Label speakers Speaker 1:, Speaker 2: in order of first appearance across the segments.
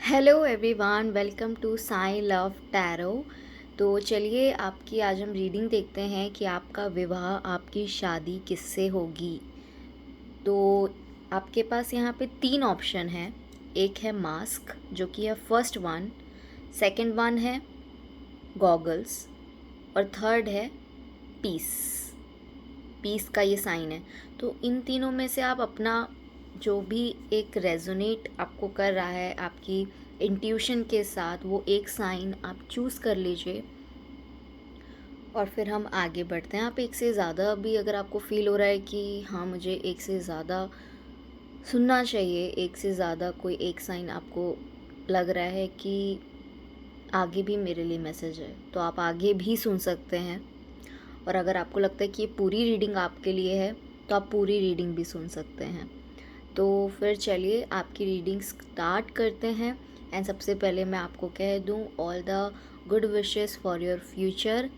Speaker 1: Hello everyone, welcome to Sai love tarot. तो चलिए आपकी आज हम रीडिंग देखते हैं कि आपका विवाह, आपकी शादी किससे होगी। तो आपके पास यहाँ पे 3 ऑप्शन हैं। एक है मास्क जो कि है फर्स्ट वन, सेकंड वन है गॉगल्स और थर्ड है पीस। पीस का ये साइन है। तो इन तीनों में से आप अपना जो भी एक रेजोनेट आपको कर रहा है आपकी इंट्यूशन के साथ, वो एक साइन आप चूज़ कर लीजिए और फिर हम आगे बढ़ते हैं। आप एक से ज़्यादा भी अगर आपको फील हो रहा है कि हाँ मुझे एक से ज़्यादा सुनना चाहिए, एक से ज़्यादा कोई एक साइन आपको लग रहा है कि आगे भी मेरे लिए मैसेज है, तो आप आगे भी सुन सकते हैं। और अगर आपको लगता है कि ये पूरी रीडिंग आपके लिए है तो आप पूरी रीडिंग भी सुन सकते हैं। तो फिर चलिए आपकी रीडिंग स्टार्ट करते हैं। एंड सबसे पहले मैं आपको कह दूं, all the good wishes for your future.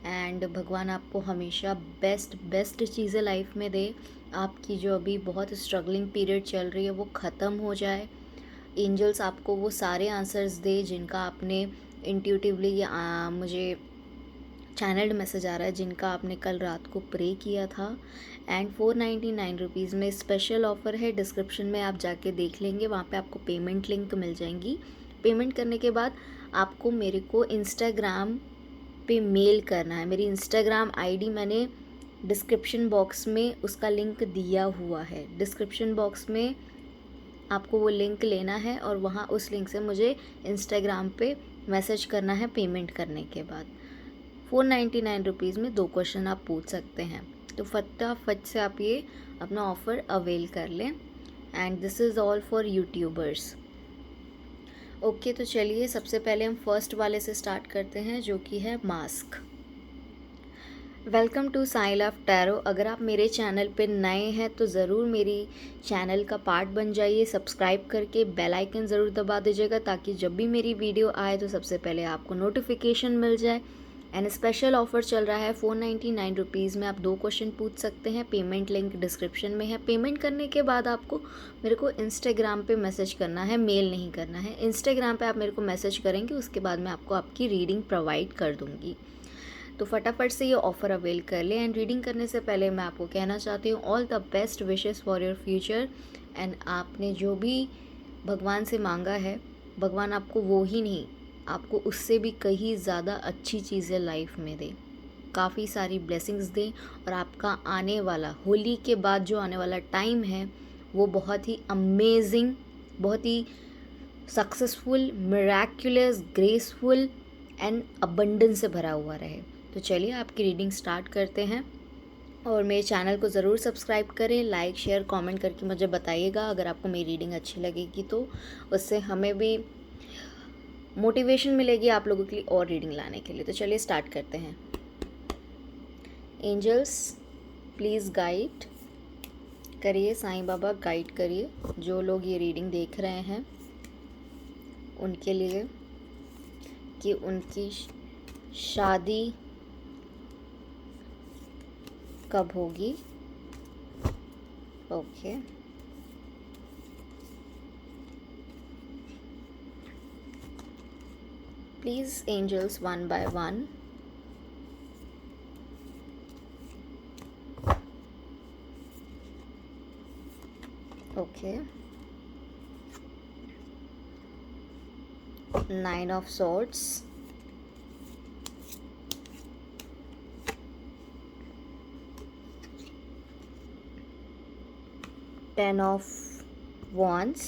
Speaker 1: And भगवान आपको हमेशा बेस्ट बेस्ट चीज़ें लाइफ में दे। आपकी जो अभी बहुत स्ट्रगलिंग पीरियड चल रही है वो ख़त्म हो जाए। एंजल्स आपको वो सारे आंसर्स दे जिनका आपने इंट्यूटिवली मुझे चैनल्ड मैसेज आ रहा है, जिनका आपने कल रात को प्रे किया था। एंड 499 रुपीज़ में स्पेशल ऑफ़र है, डिस्क्रिप्शन में आप जाके देख लेंगे, वहाँ पे आपको पेमेंट लिंक मिल जाएंगी। पेमेंट करने के बाद आपको मेरे को इंस्टाग्राम पे मेल करना है। मेरी इंस्टाग्राम आईडी मैंने डिस्क्रिप्शन बॉक्स में उसका लिंक दिया हुआ है। डिस्क्रिप्शन बॉक्स में आपको वो लिंक लेना है और वहाँ उस लिंक से मुझे इंस्टाग्राम पे मैसेज करना है पेमेंट करने के बाद। 499 रुपीज़ में 2 क्वेश्चन आप पूछ सकते हैं। तो फटाफट से आप ये अपना ऑफ़र अवेल कर लें। And this is all for YouTubers. Okay, तो चलिए सबसे पहले हम फर्स्ट वाले से स्टार्ट करते हैं जो कि है mask. Welcome to Sai love tarot. अगर आप मेरे चैनल पे नए हैं तो ज़रूर मेरी चैनल का पार्ट बन जाइए। सब्सक्राइब करके बेल आइकन ज़रूर दबा दीजिएगा ताकि जब भी मेरी वीडियो आए तो सबसे पहले आपको नोटिफिकेशन मिल जाए। एंड स्पेशल ऑफर चल रहा है, 499 रुपीज़ में आप 2 क्वेश्चन पूछ सकते हैं। पेमेंट लिंक डिस्क्रिप्शन में है। पेमेंट करने के बाद आपको मेरे को इंस्टाग्राम पे मैसेज करना है, मेल नहीं करना है। इंस्टाग्राम पे आप मेरे को मैसेज करेंगे, उसके बाद मैं आपको आपकी रीडिंग प्रोवाइड कर दूँगी। तो फटाफट से ये ऑफ़र अवेल कर लें। एंड रीडिंग करने से पहले मैं आपको कहना चाहती हूँ, all the best wishes for your future. And आपने जो भी भगवान से मांगा है, भगवान आपको वो ही नहीं, आपको उससे भी कहीं ज़्यादा अच्छी चीज़ें लाइफ में दे, काफ़ी सारी ब्लेसिंग्स दें। और आपका आने वाला होली के बाद जो आने वाला टाइम है वो बहुत ही अमेजिंग, बहुत ही successful, Miraculous, graceful and abundance से भरा हुआ रहे। तो चलिए आपकी रीडिंग स्टार्ट करते हैं। और मेरे चैनल को ज़रूर सब्सक्राइब करें, लाइक शेयर कमेंट करके मुझे बताइएगा अगर आपको मेरी रीडिंग अच्छी लगेगी, तो उससे हमें भी मोटिवेशन मिलेगी आप लोगों के लिए और रीडिंग लाने के लिए। तो चलिए स्टार्ट करते हैं। एंजल्स प्लीज़ गाइड करिए, साईं बाबा गाइड करिए जो लोग ये रीडिंग देख रहे हैं उनके लिए, कि उनकी शादी कब होगी। Okay, please angels one by one. Okay, 9 of swords, Ten of wands,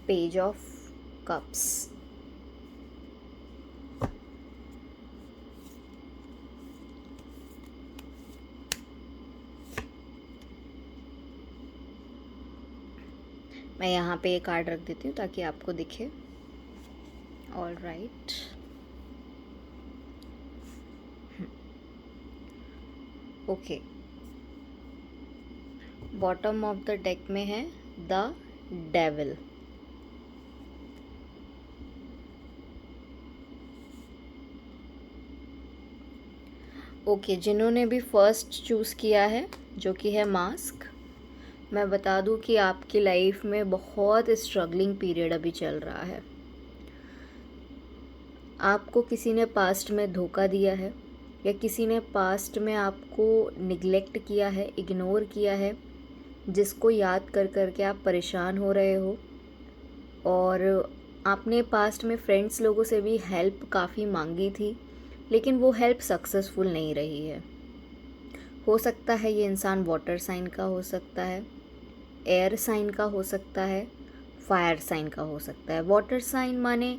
Speaker 1: Page of cups, मैं यहाँ पे एक कार्ड रख देती हूँ ताकि आपको दिखे। All right, okay, bottom of the deck में है द डेविल। ओके, जिन्होंने भी फर्स्ट चूज़ किया है जो कि है मास्क, मैं बता दूं कि आपकी लाइफ में बहुत स्ट्रगलिंग पीरियड अभी चल रहा है। आपको किसी ने पास्ट में धोखा दिया है, या किसी ने पास्ट में आपको निगलेक्ट किया है, इग्नोर किया है, जिसको याद कर कर के आप परेशान हो रहे हो। और आपने पास्ट में फ्रेंड्स लोगों से भी हेल्प काफ़ी मांगी थी, लेकिन वो हेल्प सक्सेसफुल नहीं रही है। हो सकता है ये इंसान वाटर साइन का हो सकता है, एयर साइन का हो सकता है, फायर साइन का हो सकता है। वाटर साइन माने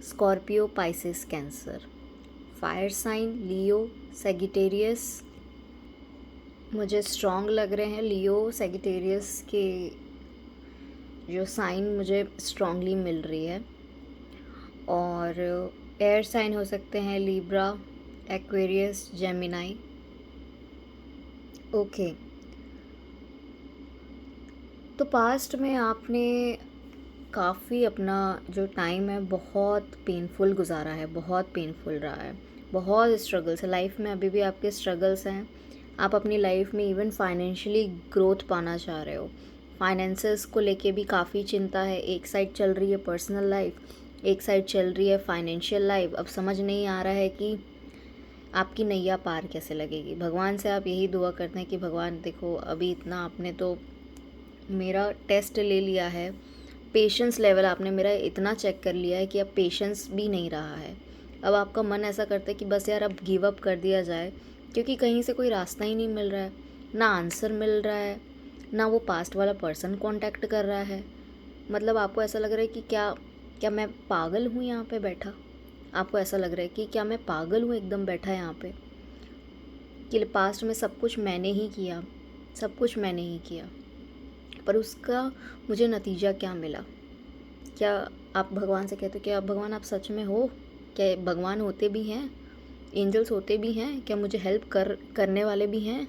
Speaker 1: Scorpio, Pisces, Cancer. Fire sign Leo, Sagittarius. मुझे स्ट्रॉन्ग लग रहे हैं लियो, सेगिटेरियस के जो साइन मुझे स्ट्रॉन्गली मिल रही है। और एयर साइन हो सकते हैं लिब्रा, एक्वेरियस, जेमिनाई। ओके, तो पास्ट में आपने काफ़ी अपना जो टाइम है बहुत पेनफुल गुजारा है, बहुत पेनफुल रहा है, बहुत स्ट्रगल्स है लाइफ में। अभी भी आपके स्ट्रगल्स हैं। आप अपनी लाइफ में इवन फाइनेंशियली ग्रोथ पाना चाह रहे हो। फाइनेंसेस को लेके भी काफ़ी चिंता है। एक साइड चल रही है पर्सनल लाइफ, एक साइड चल रही है फाइनेंशियल लाइफ। अब समझ नहीं आ रहा है कि आपकी नैया पार कैसे लगेगी। भगवान से आप यही दुआ करते हैं कि भगवान देखो, अभी इतना आपने तो मेरा टेस्ट ले लिया है, पेशेंस लेवल आपने मेरा इतना चेक कर लिया है कि अब पेशेंस भी नहीं रहा है। अब आपका मन ऐसा करता है कि बस यार अब गिव अप कर दिया जाए, क्योंकि कहीं से कोई रास्ता ही नहीं मिल रहा है, ना आंसर मिल रहा है, ना वो पास्ट वाला पर्सन कांटेक्ट कर रहा है। मतलब आपको ऐसा लग रहा है कि क्या क्या मैं पागल हूँ यहाँ पे बैठा। आपको ऐसा लग रहा है कि क्या मैं पागल हूँ एकदम बैठा यहाँ पे, कि पास्ट में सब कुछ मैंने ही किया, सब कुछ मैंने ही किया, पर उसका मुझे नतीजा क्या मिला। क्या आप भगवान से कहते हो कि आप भगवान आप सच में हो? क्या भगवान होते भी हैं? एंजल्स होते भी हैं? क्या मुझे हेल्प करने वाले भी हैं?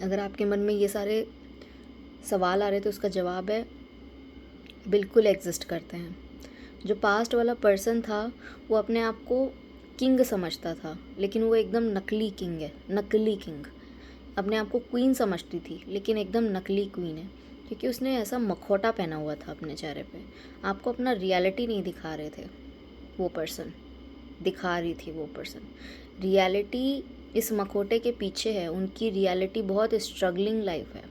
Speaker 1: अगर आपके मन में ये सारे सवाल आ रहे तो उसका जवाब है बिल्कुल एग्जिस्ट करते हैं। जो पास्ट वाला पर्सन था वो अपने आप को किंग समझता था, लेकिन वो एकदम नकली किंग है, नकली किंग। अपने आप को क्वीन समझती थी, लेकिन एकदम नकली क्वीन है, क्योंकि उसने ऐसा मखौटा पहना हुआ था अपने चेहरे पे। आपको अपना रियलिटी नहीं दिखा रहे थे वो पर्सन, दिखा रही थी वो पर्सन। रियलिटी इस मखौटे के पीछे है। उनकी रियलिटी बहुत स्ट्रगलिंग लाइफ है।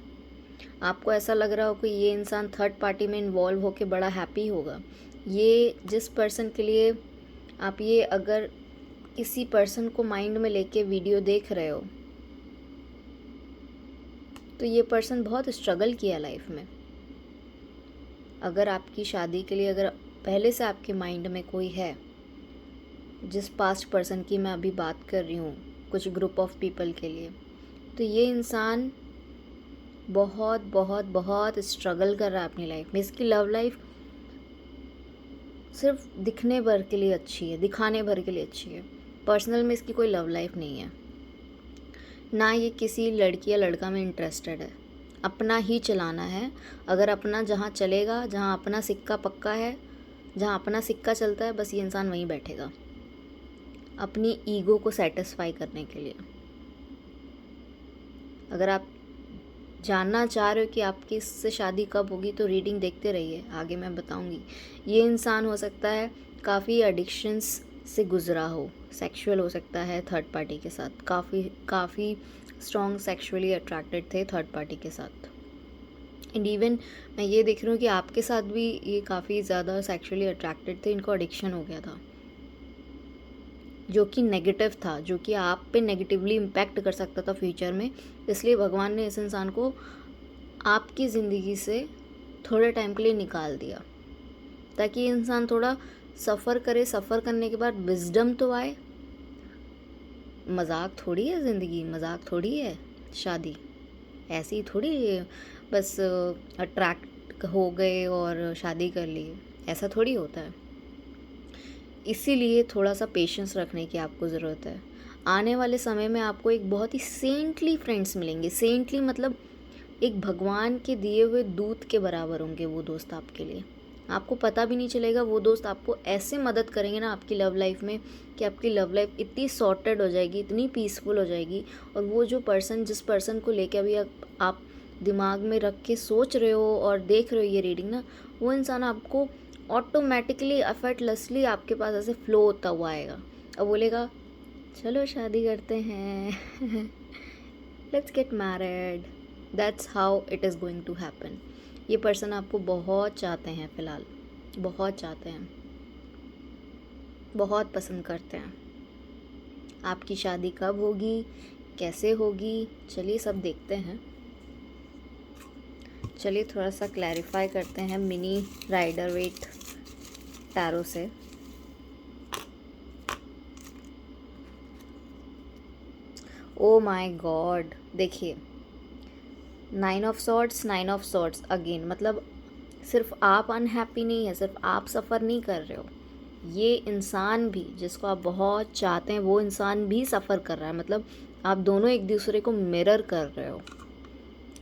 Speaker 1: आपको ऐसा लग रहा हो कि ये इंसान थर्ड पार्टी में इन्वॉल्व होकर बड़ा हैप्पी होगा। ये जिस पर्सन के लिए आप ये अगर किसी पर्सन को माइंड में लेके वीडियो देख रहे हो, तो ये पर्सन बहुत स्ट्रगल किया लाइफ में। अगर आपकी शादी के लिए अगर पहले से आपके माइंड में कोई है, जिस पास्ट पर्सन की मैं अभी बात कर रही हूँ कुछ ग्रुप ऑफ पीपल के लिए, तो ये इंसान बहुत बहुत बहुत स्ट्रगल कर रहा है अपनी लाइफ में। इसकी लव लाइफ सिर्फ दिखने भर के लिए अच्छी है, दिखाने भर के लिए अच्छी है। पर्सनल में इसकी कोई लव लाइफ नहीं है, ना ये किसी लड़की या लड़का में इंटरेस्टेड है। अपना ही चलाना है। अगर अपना जहाँ चलेगा, जहाँ अपना सिक्का पक्का है, जहाँ अपना सिक्का चलता है, बस ये इंसान वहीं बैठेगा अपनी ईगो को सेटिस्फाई करने के लिए। अगर आप जानना चाह रहे हो कि आपकी इससे शादी कब होगी, तो रीडिंग देखते रहिए, आगे मैं बताऊंगी। ये इंसान हो सकता है काफ़ी एडिक्शंस से गुजरा हो, सेक्सुअल हो सकता है थर्ड पार्टी के साथ, काफ़ी स्ट्रॉन्ग सेक्सुअली अट्रैक्टेड थे थर्ड पार्टी के साथ। एंड इवन मैं ये देख रही हूँ कि आपके साथ भी ये काफ़ी ज़्यादा सेक्सुअली अट्रैक्टेड थे, इनको एडिक्शन हो गया था, जो कि नेगेटिव था, जो कि आप पे नेगेटिवली इम्पैक्ट कर सकता था फ्यूचर में। इसलिए भगवान ने इस इंसान को आपकी ज़िंदगी से थोड़े टाइम के लिए निकाल दिया, ताकि ये इंसान थोड़ा सफ़र करे। सफ़र करने के बाद विजडम तो आए। मजाक थोड़ी है ज़िंदगी, मजाक थोड़ी है शादी, ऐसी थोड़ी बस अट्रैक्ट हो गए और शादी कर ली, ऐसा थोड़ी होता है। इसीलिए थोड़ा सा पेशेंस रखने की आपको ज़रूरत है। आने वाले समय में आपको एक बहुत ही सेंटली फ्रेंड्स मिलेंगे। सेंटली मतलब एक भगवान के दिए हुए दूत के बराबर होंगे वो दोस्त आपके लिए। आपको पता भी नहीं चलेगा, वो दोस्त आपको ऐसे मदद करेंगे ना आपकी लव लाइफ में, कि आपकी लव लाइफ इतनी सॉर्टेड हो जाएगी, इतनी पीसफुल हो जाएगी। और वो जो पर्सन, जिस पर्सन को लेके अभी आप दिमाग में रख के सोच रहे हो और देख रहे हो ये रीडिंग ना, वो इंसान आपको ऑटोमेटिकली एफर्टलेसली आपके पास ऐसे फ्लो होता हुआ आएगा और बोलेगा चलो शादी करते हैं let's get married. That's how it is going to happen. ये पर्सन आपको बहुत चाहते हैं, फ़िलहाल बहुत चाहते हैं, बहुत पसंद करते हैं। आपकी शादी कब होगी, कैसे होगी, चलिए सब देखते हैं। चलिए थोड़ा सा क्लैरिफाई करते हैं मिनी राइडर वेट टैरो से। ओ माय गॉड, देखिए 9 ऑफ सॉर्ड्स अगेन, मतलब सिर्फ आप अनहैप्पी नहीं है, सिर्फ आप सफ़र नहीं कर रहे हो, ये इंसान भी जिसको आप बहुत चाहते हैं वो इंसान भी सफ़र कर रहा है। मतलब आप दोनों एक दूसरे को मिरर कर रहे हो,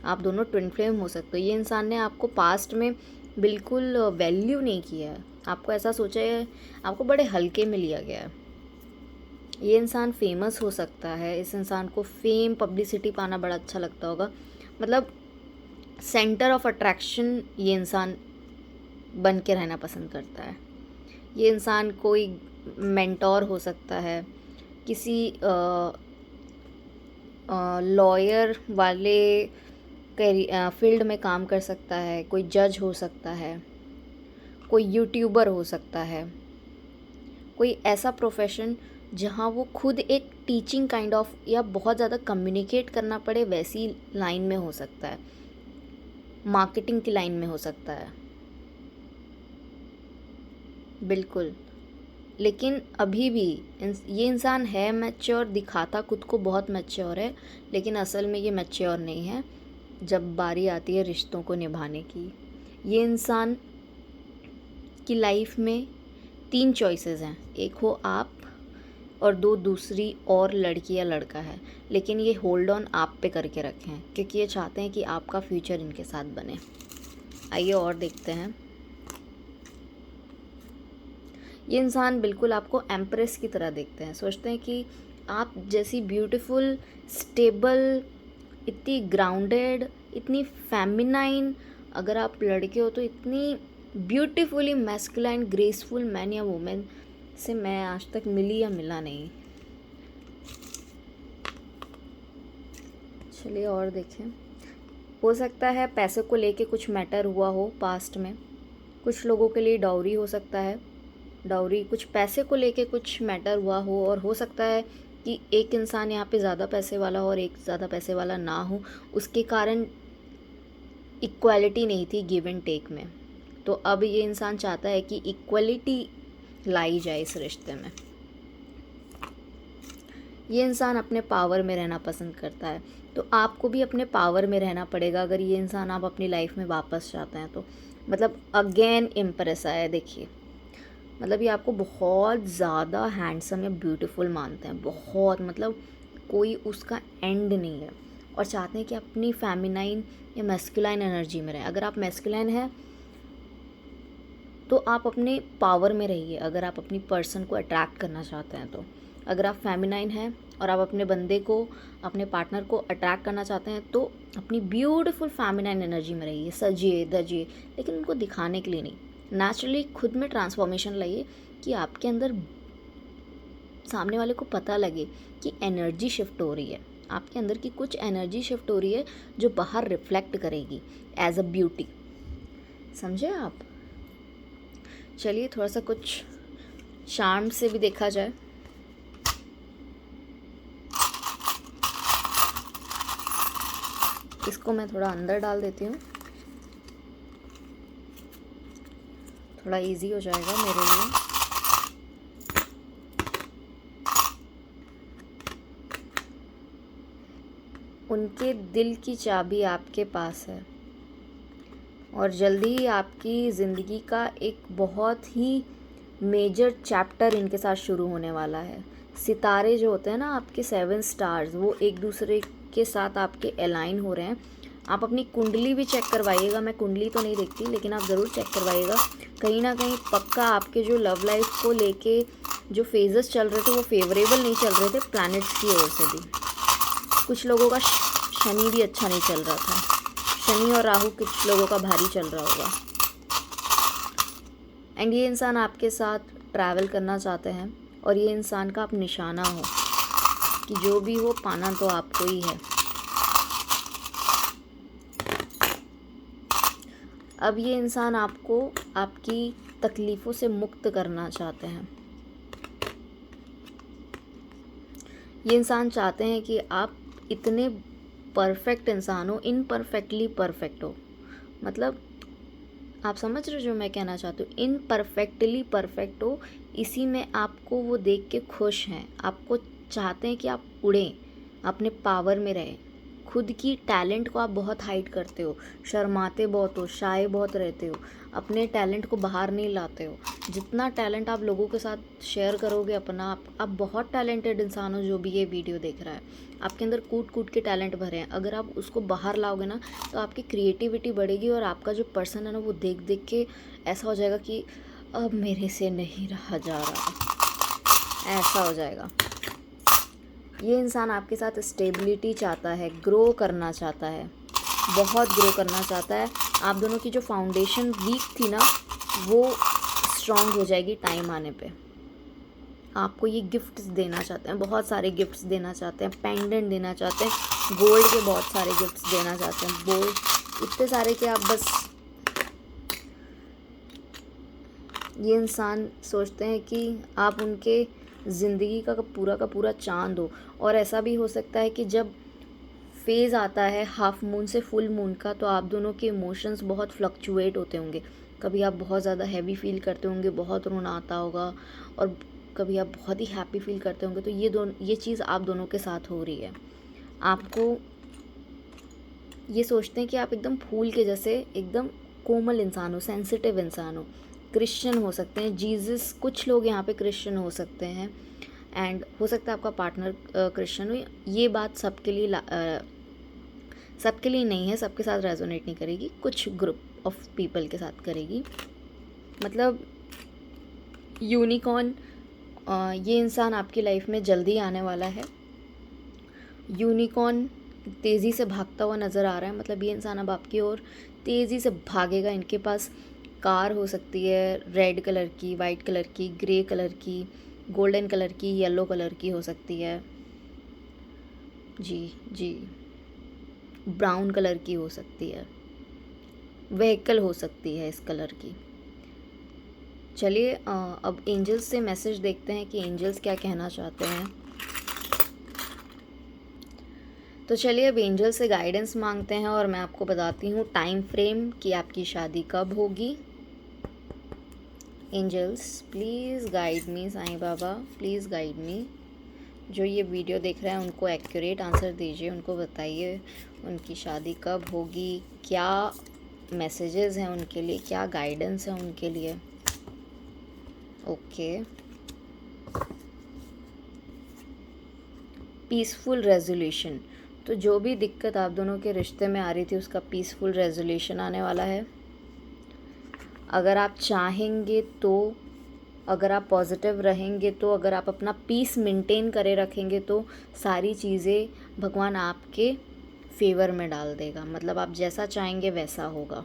Speaker 1: आप दोनों ट्विन फ्लेम हो सकते हो। ये इंसान ने आपको पास्ट में बिल्कुल वैल्यू नहीं किया है, आपको ऐसा सोचा है, आपको बड़े हल्के में लिया गया है। ये इंसान फेमस हो सकता है, इस इंसान को फेम पब्लिसिटी पाना बड़ा अच्छा लगता होगा, मतलब सेंटर ऑफ अट्रैक्शन ये इंसान बन के रहना पसंद करता है। ये इंसान कोई मेंटोर हो सकता है, किसी लॉयर वाले फील्ड में काम कर सकता है, कोई जज हो सकता है, कोई यूट्यूबर हो सकता है, कोई ऐसा प्रोफेशन जहाँ वो खुद एक टीचिंग काइंड ऑफ या बहुत ज़्यादा कम्युनिकेट करना पड़े वैसी लाइन में हो सकता है, मार्केटिंग की लाइन में हो सकता है, बिल्कुल। लेकिन अभी भी ये इंसान है मैच्योर, दिखाता खुद को बहुत मैच्योर है, लेकिन असल में ये मैच्योर नहीं है जब बारी आती है रिश्तों को निभाने की। ये इंसान की लाइफ में 3 चॉइसेस हैं, एक हो आप और 2 दूसरी और लड़की या लड़का है, लेकिन ये होल्ड ऑन आप पे करके रखे हैं क्योंकि ये चाहते हैं कि आपका फ्यूचर इनके साथ बने। आइए और देखते हैं। ये इंसान बिल्कुल आपको एम्प्रेस की तरह देखते हैं, सोचते हैं कि आप जैसी ब्यूटीफुल, स्टेबल, इतनी ग्राउंडेड, इतनी फेमिनाइन, अगर आप लड़के हो तो इतनी ब्यूटीफुली मैस्कुलाइन ग्रेसफुल मैन या वुमेन से मैं आज तक मिली या मिला नहीं। चलिए और देखें। हो सकता है पैसे को लेके कुछ मैटर हुआ हो पास्ट में, कुछ लोगों के लिए डाउरी हो सकता है, डाउरी कुछ पैसे को लेके कुछ मैटर हुआ हो, और हो सकता है कि एक इंसान यहाँ पे ज़्यादा पैसे वाला हो और एक ज़्यादा पैसे वाला ना हो, उसके कारण इक्वालिटी नहीं थी गिव एंड टेक में। तो अब ये इंसान चाहता है कि इक्वलिटी लाई जाए इस रिश्ते में। ये इंसान अपने पावर में रहना पसंद करता है, तो आपको भी अपने पावर में रहना पड़ेगा अगर ये इंसान आप अपनी लाइफ में वापस चाहते हैं तो। मतलब अगेन इम्प्रेस आया, देखिए, मतलब ये आपको बहुत ज़्यादा हैंडसम या ब्यूटीफुल मानते हैं, बहुत, मतलब कोई उसका एंड नहीं है, और चाहते हैं कि अपनी फेमिनाइन या मैस्कुलाइन एनर्जी में रहें। अगर आप मैस्कुलाइन हैं तो आप अपने पावर में रहिए, अगर आप अपनी पर्सन को अट्रैक्ट करना चाहते हैं तो। अगर आप फेमिनाइन हैं और आप अपने बंदे को, अपने पार्टनर को अट्रैक्ट करना चाहते हैं तो अपनी ब्यूटीफुल फेमिनाइन एनर्जी में रहिए, सजिए धजिए, लेकिन उनको दिखाने के लिए नहीं। नेचुरली खुद में ट्रांसफॉर्मेशन लाइए कि आपके अंदर सामने वाले को पता लगे कि एनर्जी शिफ्ट हो रही है, आपके अंदर की कुछ एनर्जी शिफ्ट हो रही है जो बाहर रिफ्लेक्ट करेगी एज अ ब्यूटी। समझे आप? चलिए थोड़ा सा कुछ चार्म से भी देखा जाए। इसको मैं थोड़ा अंदर डाल देती हूँ, थोड़ा इजी हो जाएगा मेरे लिए। उनके दिल की चाबी आपके पास है और जल्दी ही आपकी ज़िंदगी का एक बहुत ही मेजर चैप्टर इनके साथ शुरू होने वाला है। सितारे जो होते हैं ना आपके 7 स्टार्स, वो एक दूसरे के साथ आपके अलाइन हो रहे हैं। आप अपनी कुंडली भी चेक करवाइएगा, मैं कुंडली तो नहीं देखती लेकिन आप ज़रूर चेक करवाइएगा। कहीं ना कहीं पक्का आपके जो लव लाइफ को लेके जो फेजेस चल रहे थे वो फेवरेबल नहीं चल रहे थे प्लैनेट्स की ओर से भी। कुछ लोगों का शनि भी अच्छा नहीं चल रहा था। शनि और राहु कुछ लोगों का भारी चल रहा होगा। एंड ये इंसान आपके साथ ट्रैवल करना चाहते हैं और ये इंसान का आप निशाना हो कि जो भी हो पाना तो आपको ही है। अब ये इंसान आपको आपकी तकलीफ़ों से मुक्त करना चाहते हैं। ये इंसान चाहते हैं कि आप इतने परफेक्ट इंसान हो, इनपरफेक्टली परफेक्ट हो। मतलब आप समझ रहे हो जो मैं कहना चाहती हूँ, इनपरफेक्टली परफेक्ट हो। इसी में आपको वो देख के खुश हैं, आपको चाहते हैं कि आप उड़ें, अपने पावर में रहें। खुद की टैलेंट को आप बहुत हाइड करते हो, शर्माते बहुत हो, शाय बहुत रहते हो, अपने टैलेंट को बाहर नहीं लाते हो। जितना टैलेंट आप लोगों के साथ शेयर करोगे अपना, आप बहुत टैलेंटेड इंसान हो। जो भी ये वीडियो देख रहा है, आपके अंदर कूट कूट के टैलेंट भरे हैं। अगर आप उसको बाहर लाओगे ना तो आपकी क्रिएटिविटी बढ़ेगी और आपका जो पर्सन है ना वो देख देख के ऐसा हो जाएगा कि अब मेरे से नहीं रहा जा रहा, ऐसा हो जाएगा। ये इंसान आपके साथ स्टेबिलिटी चाहता है, ग्रो करना चाहता है, बहुत ग्रो करना चाहता है। आप दोनों की जो फाउंडेशन वीक थी ना वो स्ट्रॉन्ग हो जाएगी टाइम आने पे। आपको ये गिफ्ट्स देना चाहते हैं, बहुत सारे गिफ्ट्स देना चाहते हैं, पेंडेंट देना चाहते हैं, गोल्ड के बहुत सारे गिफ्ट्स देना चाहते हैं, गोल्ड इतने सारे कि आप बस। ये इंसान सोचते हैं कि आप उनके ज़िंदगी का पूरा चाँद हो। और ऐसा भी हो सकता है कि जब फेज़ आता है हाफ मून से फुल मून का, तो आप दोनों के इमोशंस बहुत फ्लक्चुएट होते होंगे। कभी आप बहुत ज़्यादा हैवी फील करते होंगे, बहुत रोना आता होगा, और कभी आप बहुत ही हैप्पी फील करते होंगे। तो ये चीज़ आप दोनों के साथ हो रही है। आपको ये सोचते हैं कि आप एकदम फूल के जैसे एकदम कोमल इंसान हो, सेंसिटिव इंसान हो। क्रिश्चियन हो सकते हैं, जीसस, कुछ लोग यहाँ पे क्रिश्चियन हो सकते हैं। एंड हो सकता है आपका पार्टनर क्रिश्चियन हो। ये बात सबके लिए नहीं है, सबके साथ रेजोनेट नहीं करेगी, कुछ ग्रुप ऑफ पीपल के साथ करेगी। मतलब यूनिकॉर्न, ये इंसान आपकी लाइफ में जल्दी आने वाला है। यूनिकॉर्न तेज़ी से भागता हुआ नज़र आ रहा है। मतलब ये इंसान अब आपकी ओर तेज़ी से भागेगा। इनके पास कार हो सकती है, रेड कलर की, वाइट कलर की, ग्रे कलर की, गोल्डन कलर की, येलो कलर की हो सकती है, जी, ब्राउन कलर की हो सकती है, व्हीकल हो सकती है इस कलर की। चलिए अब एंजल्स से मैसेज देखते हैं कि एंजल्स क्या कहना चाहते हैं। तो चलिए अब एंजल से गाइडेंस मांगते हैं और मैं आपको बताती हूँ टाइम फ्रेम कि आपकी शादी कब होगी। Angels please guide me, Sai Baba please guide me. जो ये वीडियो देख रहे हैं उनको एक्यूरेट आंसर दीजिए, उनको बताइए उनकी शादी कब होगी, क्या मैसेजेस हैं उनके लिए, क्या गाइडेंस है उनके लिए। Okay, peaceful resolution. तो जो भी दिक्कत आप दोनों के रिश्ते में आ रही थी उसका पीसफुल रेजोल्यूशन आने वाला है। अगर आप चाहेंगे तो, अगर आप पॉजिटिव रहेंगे तो, अगर आप अपना पीस मेंटेन करे रखेंगे तो सारी चीज़ें भगवान आपके फेवर में डाल देगा। मतलब आप जैसा चाहेंगे वैसा होगा।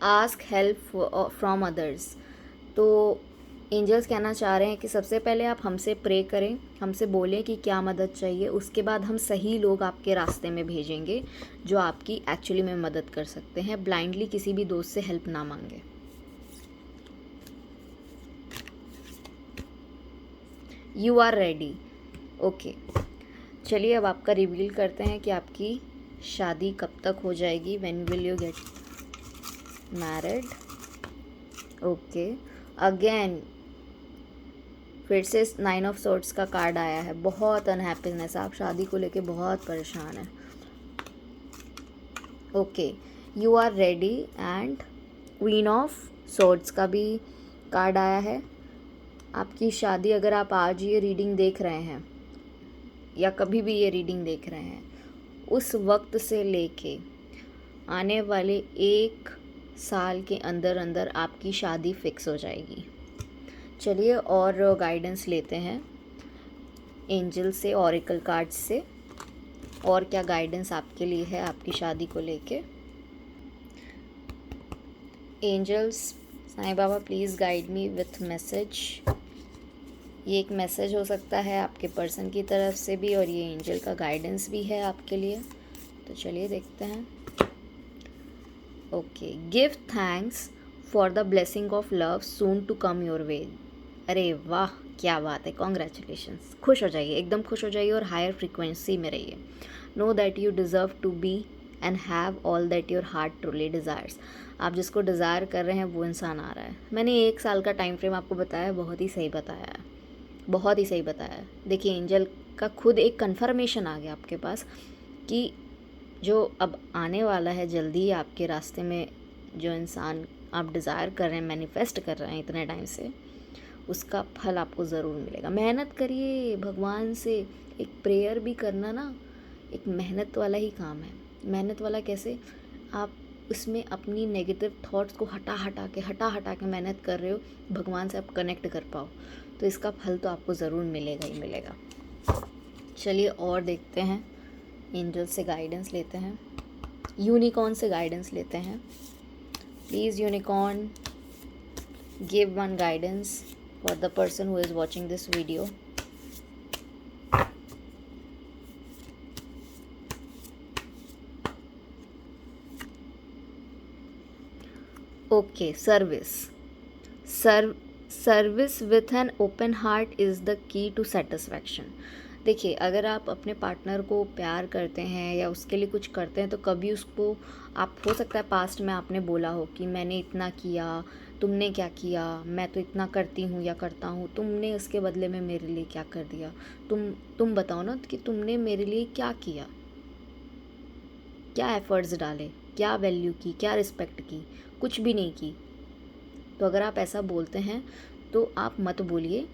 Speaker 1: Ask help from others. तो एंजल्स कहना चाह रहे हैं कि सबसे पहले आप हमसे प्रे करें, हमसे बोलें कि क्या मदद चाहिए। उसके बाद हम सही लोग आपके रास्ते में भेजेंगे जो आपकी एक्चुअली में मदद कर सकते हैं। ब्लाइंडली किसी भी दोस्त से हेल्प ना मांगे। You are ready. ओके, चलिए अब आपका रिवील करते हैं कि आपकी शादी कब तक हो जाएगी। When will you get married. Okay, again फिर से 9 ऑफ सोर्ड्स का कार्ड आया है। बहुत अनहैप्पीनेस, आप शादी को लेके बहुत परेशान हैं। Okay, you are ready. And queen of swords का भी कार्ड आया है। आपकी शादी, अगर आप आज ये रीडिंग देख रहे हैं या कभी भी ये रीडिंग देख रहे हैं, उस वक्त से लेके आने वाले 1 साल के अंदर अंदर आपकी शादी फिक्स हो जाएगी। चलिए और गाइडेंस लेते हैं एंजल से, ऑरेकल कार्ड्स से, और क्या गाइडेंस आपके लिए है आपकी शादी को लेके। Angels, Sai Baba please guide me with message. ये एक मैसेज हो सकता है आपके पर्सन की तरफ से भी, और ये एंजल का गाइडेंस भी है आपके लिए। तो चलिए देखते हैं। Okay, give thanks for the blessing of love soon to come your way. अरे वाह, क्या बात है, कॉन्ग्रेचुलेशंस। खुश हो जाइए, एकदम खुश हो जाइए और हायर फ्रीक्वेंसी में रहिए। Know that you deserve to be and have all that your heart truly desires. आप जिसको डिज़ायर कर रहे हैं वो इंसान आ रहा है। मैंने 1 साल का टाइम फ्रेम आपको बताया, बहुत ही सही बताया है, बहुत ही सही बताया है। देखिए एंजल का खुद एक कन्फर्मेशन आ गया आपके पास कि जो अब आने वाला है जल्दी ही आपके रास्ते में, जो इंसान आप डिज़ायर कर रहे हैं, मैनिफेस्ट कर रहे हैं इतने टाइम से, उसका फल आपको ज़रूर मिलेगा। मेहनत करिए भगवान से। एक प्रेयर भी करना ना एक मेहनत वाला ही काम है। मेहनत वाला कैसे? आप उसमें अपनी नेगेटिव थॉट्स को हटा हटा के मेहनत कर रहे हो, भगवान से आप कनेक्ट कर पाओ, तो इसका फल तो आपको ज़रूर मिलेगा ही मिलेगा। चलिए और देखते हैं, एंजल से गाइडेंस लेते हैं, यूनिकॉर्न से गाइडेंस लेते हैं। Please unicorn, give one guidance for the person who is watching this video. Okay, service with an open heart is the key to satisfaction. देखिए, अगर आप अपने पार्टनर को प्यार करते हैं या उसके लिए कुछ करते हैं, तो कभी उसको आप, हो सकता है पास्ट में आपने बोला हो कि मैंने इतना किया, तुमने क्या किया, मैं तो इतना करती हूँ या करता हूँ, तुमने उसके बदले में मेरे लिए क्या कर दिया। तुम बताओ ना कि तुमने मेरे लिए क्या किया, क्या एफर्ट्स डाले, क्या वैल्यू की, क्या रिस्पेक्ट की, कुछ भी नहीं की। तो अगर आप ऐसा बोलते हैं तो आप मत बोलिए।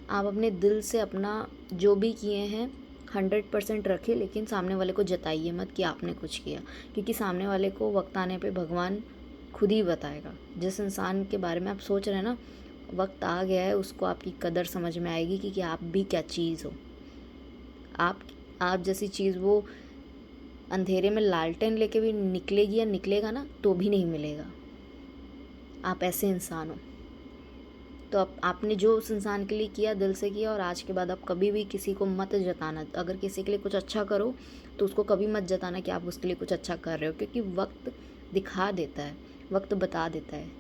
Speaker 1: आप अपने दिल से अपना जो भी किए हैं 100% रखें, लेकिन सामने वाले को जताइए मत कि आपने कुछ किया, क्योंकि सामने वाले को वक्त आने पे भगवान खुद ही बताएगा। जिस इंसान के बारे में आप सोच रहे हैं ना, वक्त आ गया है, उसको आपकी कदर समझ में आएगी कि आप भी क्या चीज़ हो। आप जैसी चीज़ वो अंधेरे में लालटेन लेके भी निकलेगी या निकलेगा ना, तो भी नहीं मिलेगा। आप ऐसे इंसान हो। तो आपने जो उस इंसान के लिए किया, दिल से किया, और आज के बाद आप कभी भी किसी को मत जताना। अगर किसी के लिए कुछ अच्छा करो तो उसको कभी मत जताना कि आप उसके लिए कुछ अच्छा कर रहे हो, क्योंकि वक्त दिखा देता है, वक्त बता देता है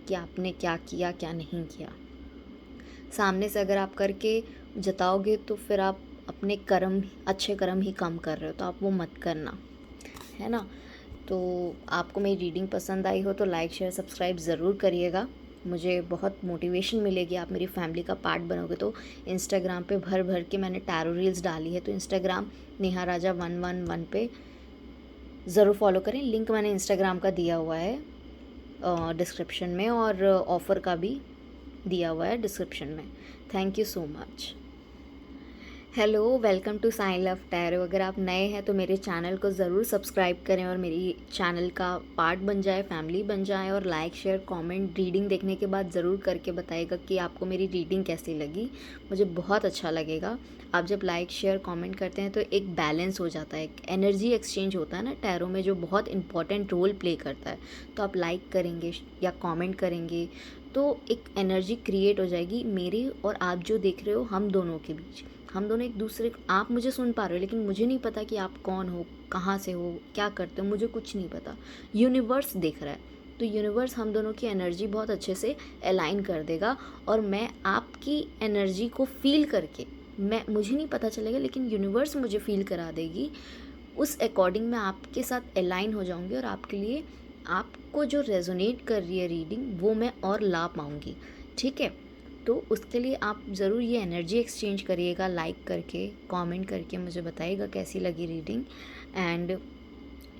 Speaker 1: कि आपने क्या किया क्या नहीं किया। सामने से अगर आप करके जताओगे तो फिर आप अपने कर्म, अच्छे कर्म ही कम कर रहे हो, तो आप वो मत करना, है ना। तो आपको मेरी रीडिंग पसंद आई हो तो लाइक शेयर सब्सक्राइब ज़रूर करिएगा, मुझे बहुत मोटिवेशन मिलेगी। आप मेरी फैमिली का पार्ट बनोगे तो। इंस्टाग्राम पे भर भर के मैंने टैरो रील्स डाली है, तो इंस्टाग्राम नेहा राजा 111 पे ज़रूर फॉलो करें। लिंक मैंने इंस्टाग्राम का दिया हुआ है डिस्क्रिप्शन में, और ऑफ़र का भी दिया हुआ है डिस्क्रिप्शन में। Thank you so much. Hello, welcome to Sai love tarot. अगर आप नए हैं तो मेरे चैनल को ज़रूर सब्सक्राइब करें और मेरी चैनल का पार्ट बन जाए, फैमिली बन जाए, और लाइक शेयर कमेंट रीडिंग देखने के बाद ज़रूर करके बताइएगा कि आपको मेरी रीडिंग कैसी लगी। मुझे बहुत अच्छा लगेगा। आप जब लाइक शेयर कमेंट करते हैं तो एक बैलेंस हो जाता है, एक एनर्जी एक्सचेंज होता है ना टैरो में, जो बहुत इंपॉर्टेंट रोल प्ले करता है। तो आप लाइक करेंगे या कमेंट करेंगे तो एक एनर्जी क्रिएट हो जाएगी मेरी और आप जो देख रहे हो, हम दोनों के बीच। हम दोनों एक दूसरे, आप मुझे सुन पा रहे हो लेकिन मुझे नहीं पता कि आप कौन हो, कहाँ से हो, क्या करते हो, मुझे कुछ नहीं पता। यूनिवर्स देख रहा है, तो यूनिवर्स हम दोनों की एनर्जी बहुत अच्छे से अलाइन कर देगा, और मैं आपकी एनर्जी को फील करके, मुझे नहीं पता चलेगा लेकिन यूनिवर्स मुझे फील करा देगी, उस अकॉर्डिंग मैं आपके साथ अलाइन हो जाऊंगी, और आपके लिए, आपको जो रेजोनेट कर रही है रीडिंग, वो मैं और ला पाऊंगी। ठीक है, तो उसके लिए आप ज़रूर ये एनर्जी एक्सचेंज करिएगा, लाइक करके, कमेंट करके मुझे बताइएगा कैसी लगी रीडिंग। एंड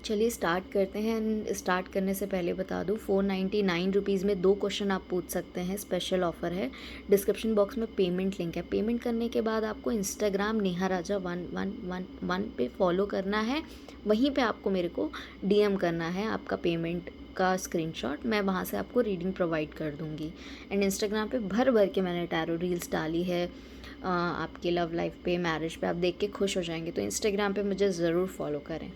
Speaker 1: चलिए स्टार्ट करते हैं। स्टार्ट करने से पहले बता दूँ, 499 रुपीज़ में 2 क्वेश्चन आप पूछ सकते हैं, स्पेशल ऑफ़र है। डिस्क्रिप्शन बॉक्स में पेमेंट लिंक है। पेमेंट करने के बाद आपको इंस्टाग्राम नेहा राजा 1111 पे फॉलो करना है, वहीं पे आपको मेरे को DM करना है आपका पेमेंट का स्क्रीनशॉट, मैं वहाँ से आपको रीडिंग प्रोवाइड कर दूँगी। एंड इंस्टाग्राम पे भर भर के मैंने टैरो रील्स डाली है आपके लव लाइफ पे, मैरिज पे, आप देख के खुश हो जाएंगे। तो इंस्टाग्राम पे मुझे ज़रूर फॉलो करें।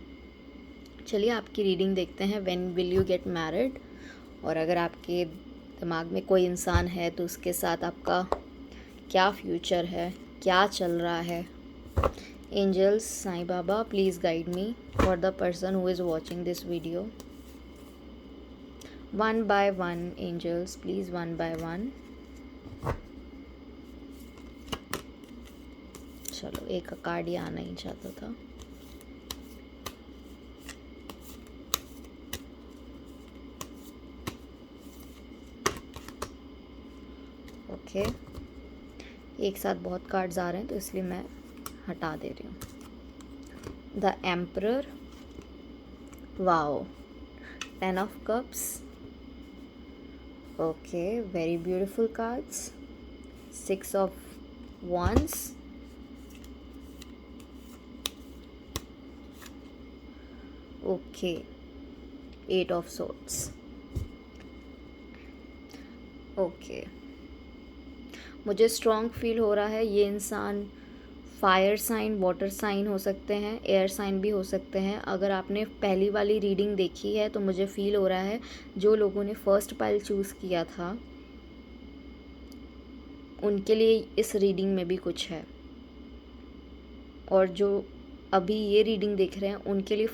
Speaker 1: चलिए आपकी रीडिंग देखते हैं, when will you get married. और अगर आपके दिमाग में कोई इंसान है तो उसके साथ आपका क्या फ्यूचर है, क्या चल रहा है। Angels, Sai Baba, please guide me for the person who is watching this video. 1 by 1 angels, please 1 by 1। चलो एक कार्ड ही आना ही चाहता था। ओके, एक साथ बहुत कार्ड्स आ रहे हैं तो इसलिए मैं हटा दे रही हूँ। The emperor, wow, 10 of cups, okay, very beautiful cards. 6 of wands, okay, 8 of swords, okay. मुझे स्ट्रॉन्ग फील हो रहा है ये इंसान फायर साइन, वाटर साइन हो सकते हैं, एयर साइन भी हो सकते हैं। अगर आपने पहली वाली रीडिंग देखी है तो मुझे फील हो रहा है जो लोगों ने फर्स्ट पाइल चूज़ किया था उनके लिए इस रीडिंग में भी कुछ है, और जो अभी ये रीडिंग देख रहे हैं उनके लिए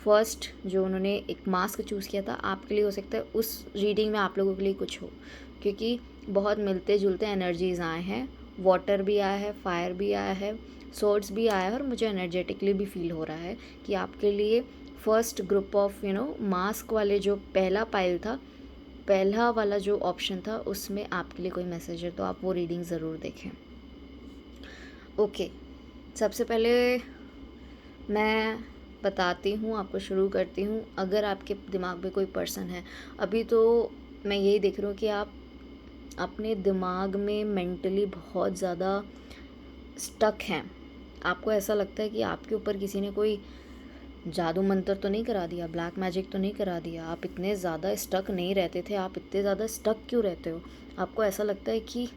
Speaker 1: फर्स्ट जो उन्होंने एक मास्क चूज़ किया था आपके लिए हो सकता है उस रीडिंग में आप लोगों के लिए कुछ हो, क्योंकि बहुत मिलते जुलते एनर्जीज़ आए हैं। वाटर भी आया है, फायर भी आया है, सोर्ड्स भी आया है, और मुझे एनर्जेटिकली भी फील हो रहा है कि आपके लिए फर्स्ट ग्रुप ऑफ मास्क वाले जो पहला पाइल था, पहला वाला जो ऑप्शन था उसमें आपके लिए कोई मैसेज है, तो आप वो रीडिंग ज़रूर देखें। ओके, सबसे पहले मैं बताती हूँ आपको, शुरू करती हूँ। अगर आपके दिमाग में कोई पर्सन है, अभी तो मैं यही देख रही हूँ कि आप अपने दिमाग में मेंटली बहुत ज़्यादा स्टक हैं। आपको ऐसा लगता है कि आपके ऊपर किसी ने कोई जादू मंत्र तो नहीं करा दिया, ब्लैक मैजिक तो नहीं करा दिया। आप इतने ज़्यादा स्टक नहीं रहते थे, आप इतने ज़्यादा स्टक क्यों रहते हो? आपको ऐसा लगता है कि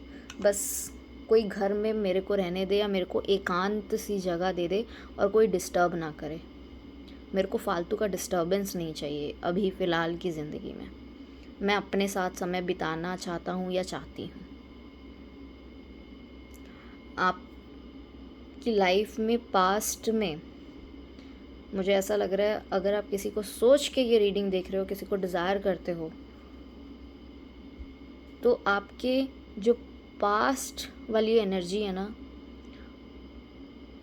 Speaker 1: बस कोई घर में मेरे को रहने दे, या मेरे को एकांत सी जगह दे दे और कोई डिस्टर्ब ना करे। मेरे को फालतू का डिस्टर्बेंस नहीं चाहिए अभी फ़िलहाल की ज़िंदगी में। मैं अपने साथ समय बिताना चाहता हूँ या चाहती हूँ। आपकी लाइफ में पास्ट में मुझे ऐसा लग रहा है, अगर आप किसी को सोच के ये रीडिंग देख रहे हो, किसी को डिज़ायर करते हो, तो आपके जो पास्ट वाली एनर्जी है ना,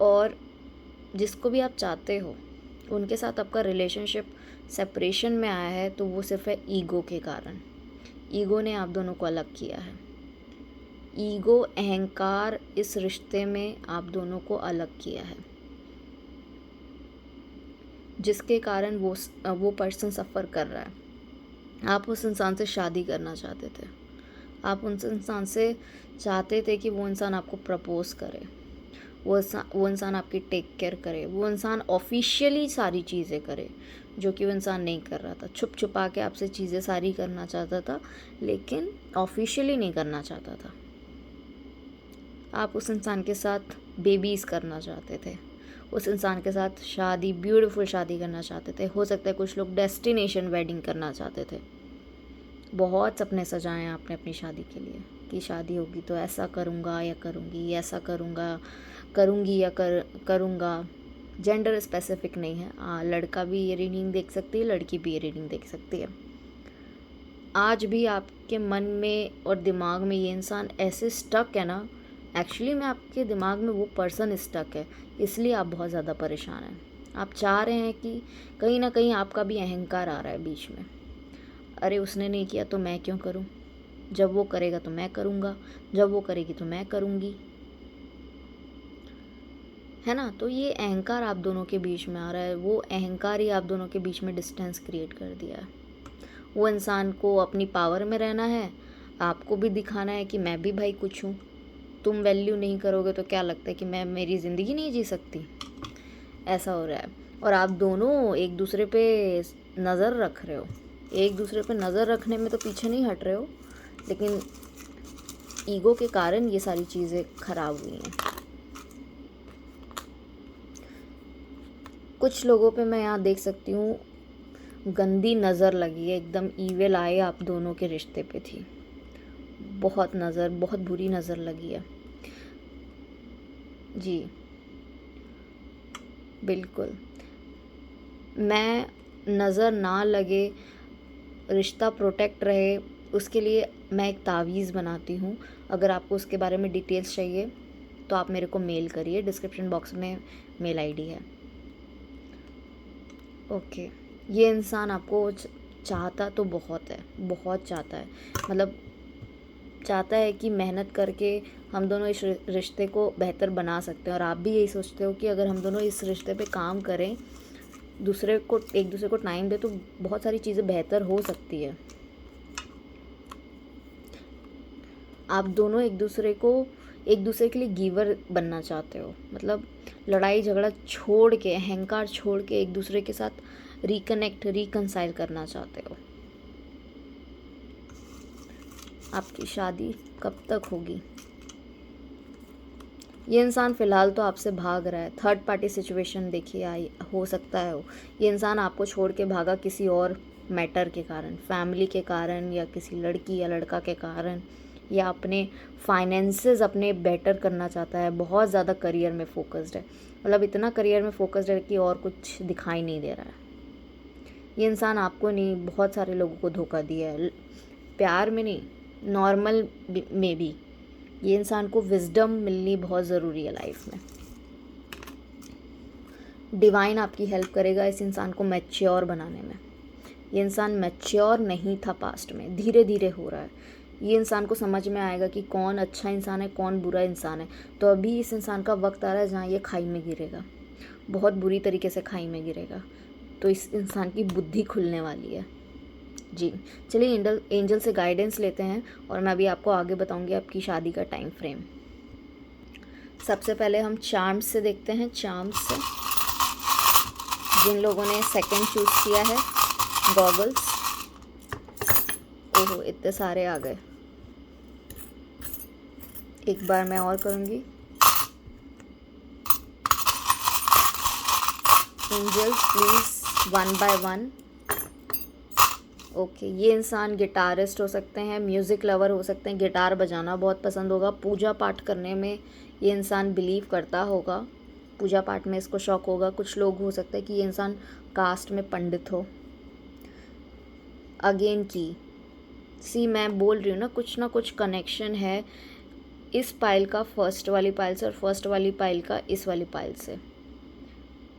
Speaker 1: और जिसको भी आप चाहते हो उनके साथ आपका रिलेशनशिप सेपरेशन में आया है, तो वो सिर्फ है ईगो के कारण। ईगो ने आप दोनों को अलग किया है। ईगो, अहंकार इस रिश्ते में आप दोनों को अलग किया है, जिसके कारण वो पर्सन सफ़र कर रहा है। आप उस इंसान से शादी करना चाहते थे, आप उस इंसान से चाहते थे कि वो इंसान आपको प्रपोज़ करे, वो इंसान आपकी टेक केयर करे, वो इंसान ऑफिशियली सारी चीज़ें करे, जो कि वो इंसान नहीं कर रहा था। छुप छुपा के आपसे चीज़ें सारी करना चाहता था, लेकिन ऑफिशियली नहीं करना चाहता था। आप उस इंसान के साथ बेबीज़ करना चाहते थे, उस इंसान के साथ शादी, ब्यूटीफुल शादी करना चाहते थे। हो सकता है कुछ लोग डेस्टिनेशन वेडिंग करना चाहते थे। बहुत सपने सजाए हैं आपने अपनी शादी के लिए कि शादी होगी तो ऐसा करूँगा या करूँगी, ऐसा करूँगी या करूँगा। जेंडर स्पेसिफिक नहीं है, लड़का भी ये रीडिंग देख सकती है, लड़की भी ये रीडिंग देख सकती है। आज भी आपके मन में और दिमाग में ये इंसान ऐसे स्टक है ना, एक्चुअली में आपके दिमाग में वो पर्सन स्टक है, इसलिए आप बहुत ज़्यादा परेशान हैं। आप चाह रहे हैं कि कहीं ना कहीं आपका भी अहंकार आ रहा है बीच में। अरे उसने नहीं किया तो मैं क्यों करूं, जब वो करेगा तो मैं करूँगा, जब वो करेगी तो मैं करूँगी, है ना। तो ये अहंकार आप दोनों के बीच में आ रहा है। वो अहंकार ही आप दोनों के बीच में डिस्टेंस क्रिएट कर दिया है। वो इंसान को अपनी पावर में रहना है, आपको भी दिखाना है कि मैं भी भाई कुछ हूँ। तुम वैल्यू नहीं करोगे तो क्या लगता है कि मैं मेरी ज़िंदगी नहीं जी सकती? ऐसा हो रहा है। और आप दोनों एक दूसरे पे नज़र रख रहे हो, एक दूसरे पे नज़र रखने में तो पीछे नहीं हट रहे हो, लेकिन ईगो के कारण ये सारी चीज़ें खराब हुई हैं। कुछ लोगों पे मैं यहाँ देख सकती हूँ गंदी नज़र लगी है, एकदम ईविल आई आप दोनों के रिश्ते पे थी। बहुत बुरी नज़र लगी है जी, बिल्कुल। मैं नज़र ना लगे, रिश्ता प्रोटेक्ट रहे, उसके लिए मैं एक तावीज़ बनाती हूँ। अगर आपको उसके बारे में डिटेल्स चाहिए तो आप मेरे को मेल करिए, डिस्क्रिप्शन बॉक्स में मेल आईडी है। ओके, ये इंसान आपको चाहता तो बहुत है, बहुत चाहता है, मतलब चाहता है कि मेहनत करके हम दोनों इस रिश्ते को बेहतर बना सकते हैं, और आप भी यही सोचते हो कि अगर हम दोनों इस रिश्ते पे काम करें, एक दूसरे को टाइम दे, तो बहुत सारी चीज़ें बेहतर हो सकती है। आप दोनों एक दूसरे के लिए गिवर बनना चाहते हो, मतलब लड़ाई झगड़ा छोड़ के, अहंकार छोड़ के एक दूसरे के साथ रिकंसाइल करना चाहते हो। आपकी शादी कब तक होगी? ये इंसान फ़िलहाल तो आपसे भाग रहा है, थर्ड पार्टी सिचुएशन देखिए आई हो सकता है हो। ये इंसान आपको छोड़ के भागा किसी और मैटर के कारण, फैमिली के कारण, या किसी लड़की या लड़का के कारण, या अपने फाइनेंसेस अपने बेटर करना चाहता है। बहुत ज़्यादा करियर में फोकस्ड है, मतलब इतना करियर में फोकस्ड है कि और कुछ दिखाई नहीं दे रहा है। ये इंसान आपको नहीं, बहुत सारे लोगों को धोखा दिया है, प्यार में नहीं, नॉर्मल में भी। ये इंसान को विजडम मिलनी बहुत ज़रूरी है लाइफ में। डिवाइन आपकी हेल्प करेगा इस इंसान को मैच्योर बनाने में। ये इंसान मैच्योर नहीं था पास्ट में, धीरे धीरे हो रहा है। ये इंसान को समझ में आएगा कि कौन अच्छा इंसान है, कौन बुरा इंसान है। तो अभी इस इंसान का वक्त आ रहा है जहाँ ये खाई में गिरेगा, बहुत बुरी तरीके से खाई में गिरेगा। तो इस इंसान की बुद्धि खुलने वाली है जी। चलिए एंजल से गाइडेंस लेते हैं, और मैं अभी आपको आगे बताऊंगी आपकी शादी का टाइम फ्रेम। सबसे पहले हम चार्म्स से देखते हैं। चार्म्स से जिन लोगों ने सेकंड चूज़ किया है, गॉगल्स। ओहो, इतने सारे आ गए। एक बार मैं और करूँगी। Angels please, one by one. Okay, ये इंसान गिटारिस्ट हो सकते हैं, म्यूज़िक लवर हो सकते हैं, गिटार बजाना बहुत पसंद होगा, पूजा पाठ करने में ये इंसान बिलीव करता होगा, पूजा पाठ में इसको शौक होगा। कुछ लोग हो सकता है कि ये इंसान कास्ट में पंडित हो। अगेन की मैं बोल रही हूँ ना कुछ कनेक्शन है इस पाइल का फर्स्ट वाली पाइल से, और फर्स्ट वाली पाइल का इस वाली पाइल से।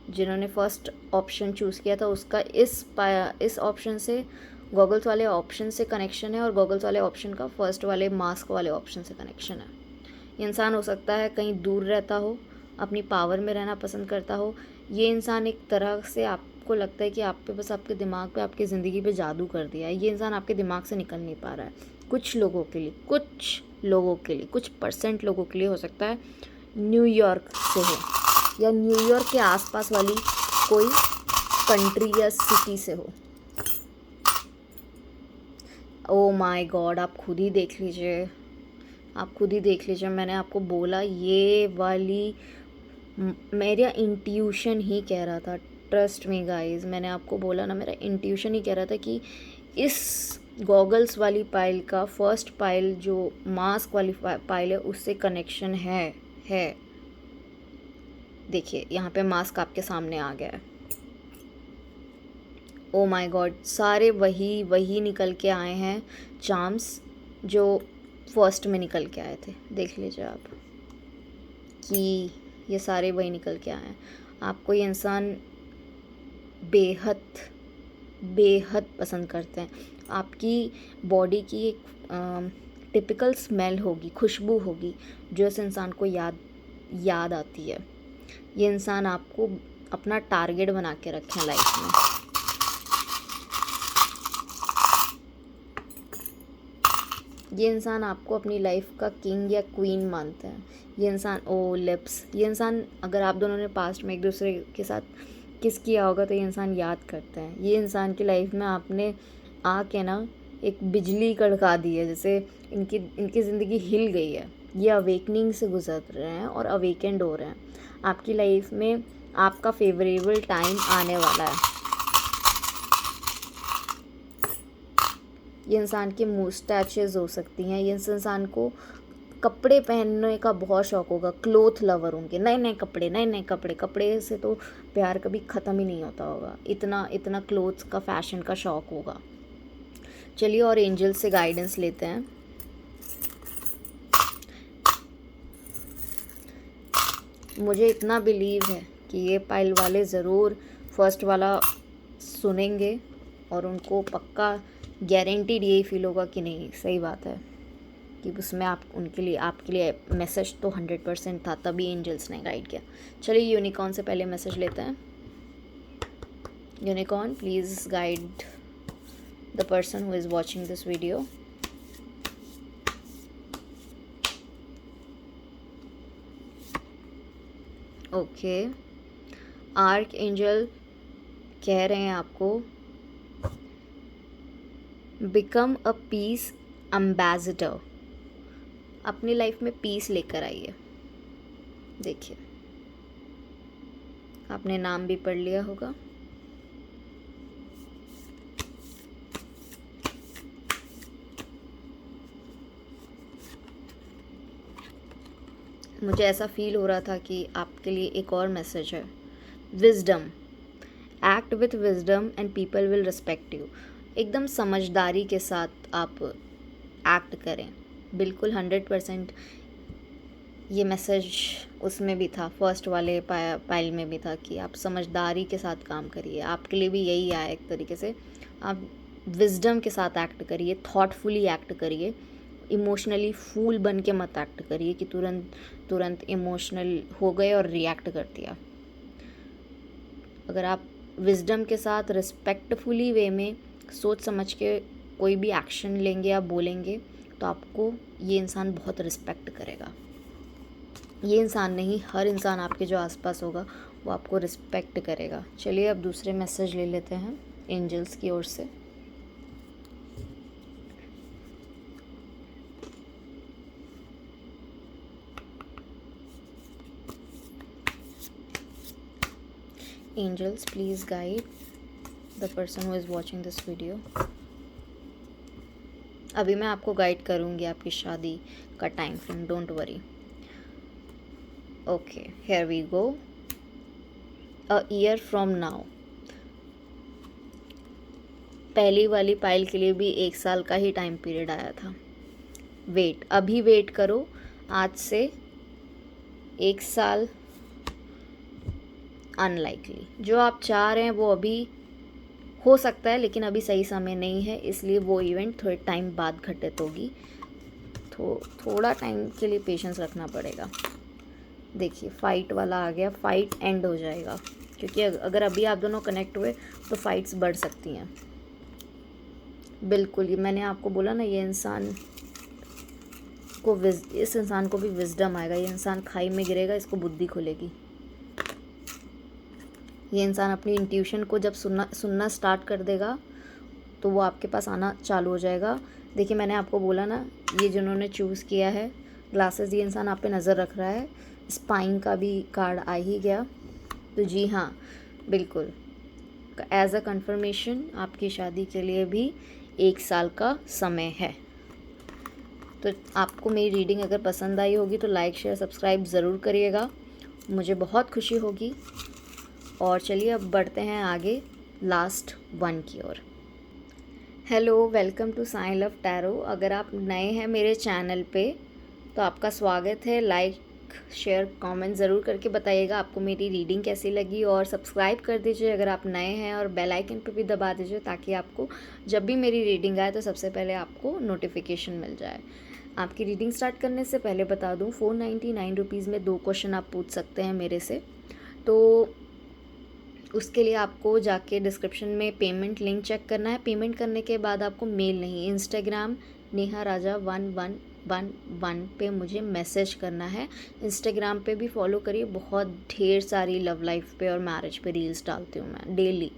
Speaker 1: जिन्होंने फर्स्ट ऑप्शन चूज़ किया था उसका इस ऑप्शन से, गॉगल्स वाले ऑप्शन से कनेक्शन है, और गॉगल्स वाले ऑप्शन का फर्स्ट वाले मास्क वाले ऑप्शन से कनेक्शन है। ये इंसान हो सकता है कहीं दूर रहता हो, अपनी पावर में रहना पसंद करता हो। ये इंसान एक तरह से आपको लगता है कि आप पे बस आपके दिमाग पे, आपकी ज़िंदगी पे जादू कर दिया है। ये इंसान आपके दिमाग से निकल नहीं पा रहा है। कुछ लोगों के लिए, कुछ परसेंट लोगों के लिए हो सकता है न्यूयॉर्क से हो, या न्यूयॉर्क के आसपास वाली कोई कंट्री या सिटी से हो। ओ माय गॉड, आप खुद ही देख लीजिए, मैंने आपको बोला ये वाली, मेरा इंट्यूशन ही कह रहा था, ट्रस्ट मी गाइस, मैंने आपको बोला ना, मेरा इंट्यूशन ही कह रहा था कि इस गॉगल्स वाली पाइल का फर्स्ट पाइल जो मास्क वाली पाइल है उससे कनेक्शन है। देखिए यहाँ पे मास्क आपके सामने आ गया है। ओ माय गॉड, सारे वही निकल के आए हैं चार्म्स जो फर्स्ट में निकल के आए थे। देख लीजिए आप कि ये सारे वही निकल के आए हैं। आपको ये इंसान बेहद पसंद करते हैं। आपकी बॉडी की एक टिपिकल स्मेल होगी, खुशबू होगी, जो इस इंसान को याद आती है। ये इंसान आपको अपना टारगेट बना के रखे लाइफ में। ये इंसान आपको अपनी लाइफ का किंग या क्वीन मानते हैं। ये इंसान ये इंसान, अगर आप दोनों ने पास्ट में एक दूसरे के साथ किस किया होगा तो ये इंसान याद करते हैं। ये इंसान की लाइफ में आपने आके ना एक बिजली कड़का दी है, जैसे इनकी इनकी ज़िंदगी हिल गई है। ये अवेकनिंग से गुजर रहे हैं और अवेकेंड हो रहे हैं। आपकी लाइफ में आपका फेवरेबल टाइम आने वाला है। ये इंसान की मुस्टैचेस हो सकती हैं। ये इस इंसान को कपड़े पहनने का बहुत शौक़ होगा, क्लोथ लवर होंगे, नए नए कपड़े, नए नए कपड़े। कपड़े से तो प्यार कभी ख़त्म ही नहीं होता होगा, इतना इतना क्लोथ्स का, फैशन का शौक़ होगा। चलिए और एंजल से गाइडेंस लेते हैं। मुझे इतना बिलीव है कि ये पाइल वाले ज़रूर फर्स्ट वाला सुनेंगे और उनको पक्का गारंटीड यही फील होगा कि नहीं सही बात है, कि उसमें आप उनके लिए, आपके लिए मैसेज तो 100% था, तभी एंजल्स ने गाइड किया। चलिए यूनिकॉर्न से पहले मैसेज लेते हैं। Unicorn, please guide the person who is watching this video. Okay, arc angel कह रहे हैं आपको बिकम अ पीस एम्बेसडर। अपनी लाइफ में पीस लेकर आइए। देखिए, आपने नाम भी पढ़ लिया होगा। मुझे ऐसा फील हो रहा था कि आपके लिए एक और मैसेज है। Wisdom, act with wisdom and people will respect you. एकदम समझदारी के साथ आप एक्ट करें, बिल्कुल 100%। ये मैसेज उसमें भी था, फर्स्ट वाले पाइल में भी था कि आप समझदारी के साथ काम करिए। आपके लिए भी यही आया एक तरीके से। आप विजडम के साथ एक्ट करिए, थॉटफुली एक्ट करिए, इमोशनली फूल बन के मत एक्ट करिए कि तुरंत इमोशनल हो गए और रिएक्ट कर दिया। अगर आप विजडम के साथ रिस्पेक्टफुली वे में सोच समझ के कोई भी एक्शन लेंगे या बोलेंगे तो आपको ये इंसान बहुत रिस्पेक्ट करेगा। ये इंसान नहीं, हर इंसान आपके जो आसपास होगा वो आपको रिस्पेक्ट करेगा। चलिए अब दूसरे मैसेज ले लेते हैं एंजल्स की ओर से। Angels, please guide the person who is watching this video. अभी मैं आपको गाइड करूँगी आपकी शादी का time frame, don't worry. Okay, here we go. A year from now. पहली वाली पाइल के लिए भी 1 साल का ही टाइम पीरियड आया था। वेट, अभी वेट करो, आज से 1 साल अनलाइकली। जो आप चाह रहे हैं वो अभी हो सकता है, लेकिन अभी सही समय नहीं है, इसलिए वो इवेंट थोड़े टाइम बाद घटित होगी। थोड़ा टाइम के लिए पेशेंस रखना पड़ेगा। देखिए, फाइट वाला आ गया, फाइट एंड हो जाएगा, क्योंकि अगर अभी आप दोनों कनेक्ट हुए तो फाइट्स बढ़ सकती हैं। बिल्कुल, ये मैंने आपको बोला ना, ये इंसान को इस इंसान को भी विजडम आएगा। ये इंसान खाई में गिरेगा, इसको बुद्धि खुलेगी। ये इंसान अपनी इंट्यूशन को जब सुनना स्टार्ट कर देगा तो वो आपके पास आना चालू हो जाएगा। देखिए, मैंने आपको बोला ना, ये जिन्होंने चूज़ किया है ग्लासेस, ये इंसान आप पे नज़र रख रहा है। स्पाइन का भी कार्ड आ ही गया, तो जी हाँ, बिल्कुल एज अ कंफर्मेशन आपकी शादी के लिए भी 1 साल का समय है। तो आपको मेरी रीडिंग अगर पसंद आई होगी तो लाइक, शेयर, सब्सक्राइब ज़रूर करिएगा, मुझे बहुत खुशी होगी। और चलिए अब बढ़ते हैं आगे लास्ट 1 की ओर। Hello, welcome to Sai love tarot. अगर आप नए हैं मेरे चैनल पे तो आपका स्वागत है। लाइक, शेयर, कमेंट ज़रूर करके बताइएगा आपको मेरी रीडिंग कैसी लगी, और सब्सक्राइब कर दीजिए अगर आप नए हैं, और बेल आइकन पर भी दबा दीजिए ताकि आपको जब भी मेरी रीडिंग आए तो सबसे पहले आपको नोटिफिकेशन मिल जाए। आपकी रीडिंग स्टार्ट करने से पहले बता दूँ, 499 रुपीज़ में 2 क्वेश्चन आप पूछ सकते हैं मेरे से। तो उसके लिए आपको जाके डिस्क्रिप्शन में पेमेंट लिंक चेक करना है। पेमेंट करने के बाद आपको मेल नहीं, इंस्टाग्राम नेहा राजा 11 1111 पे मुझे मैसेज करना है। इंस्टाग्राम पे भी फॉलो करिए, बहुत ढेर सारी लव लाइफ पे और मैरिज पे रील्स डालती हूँ मैं डेली।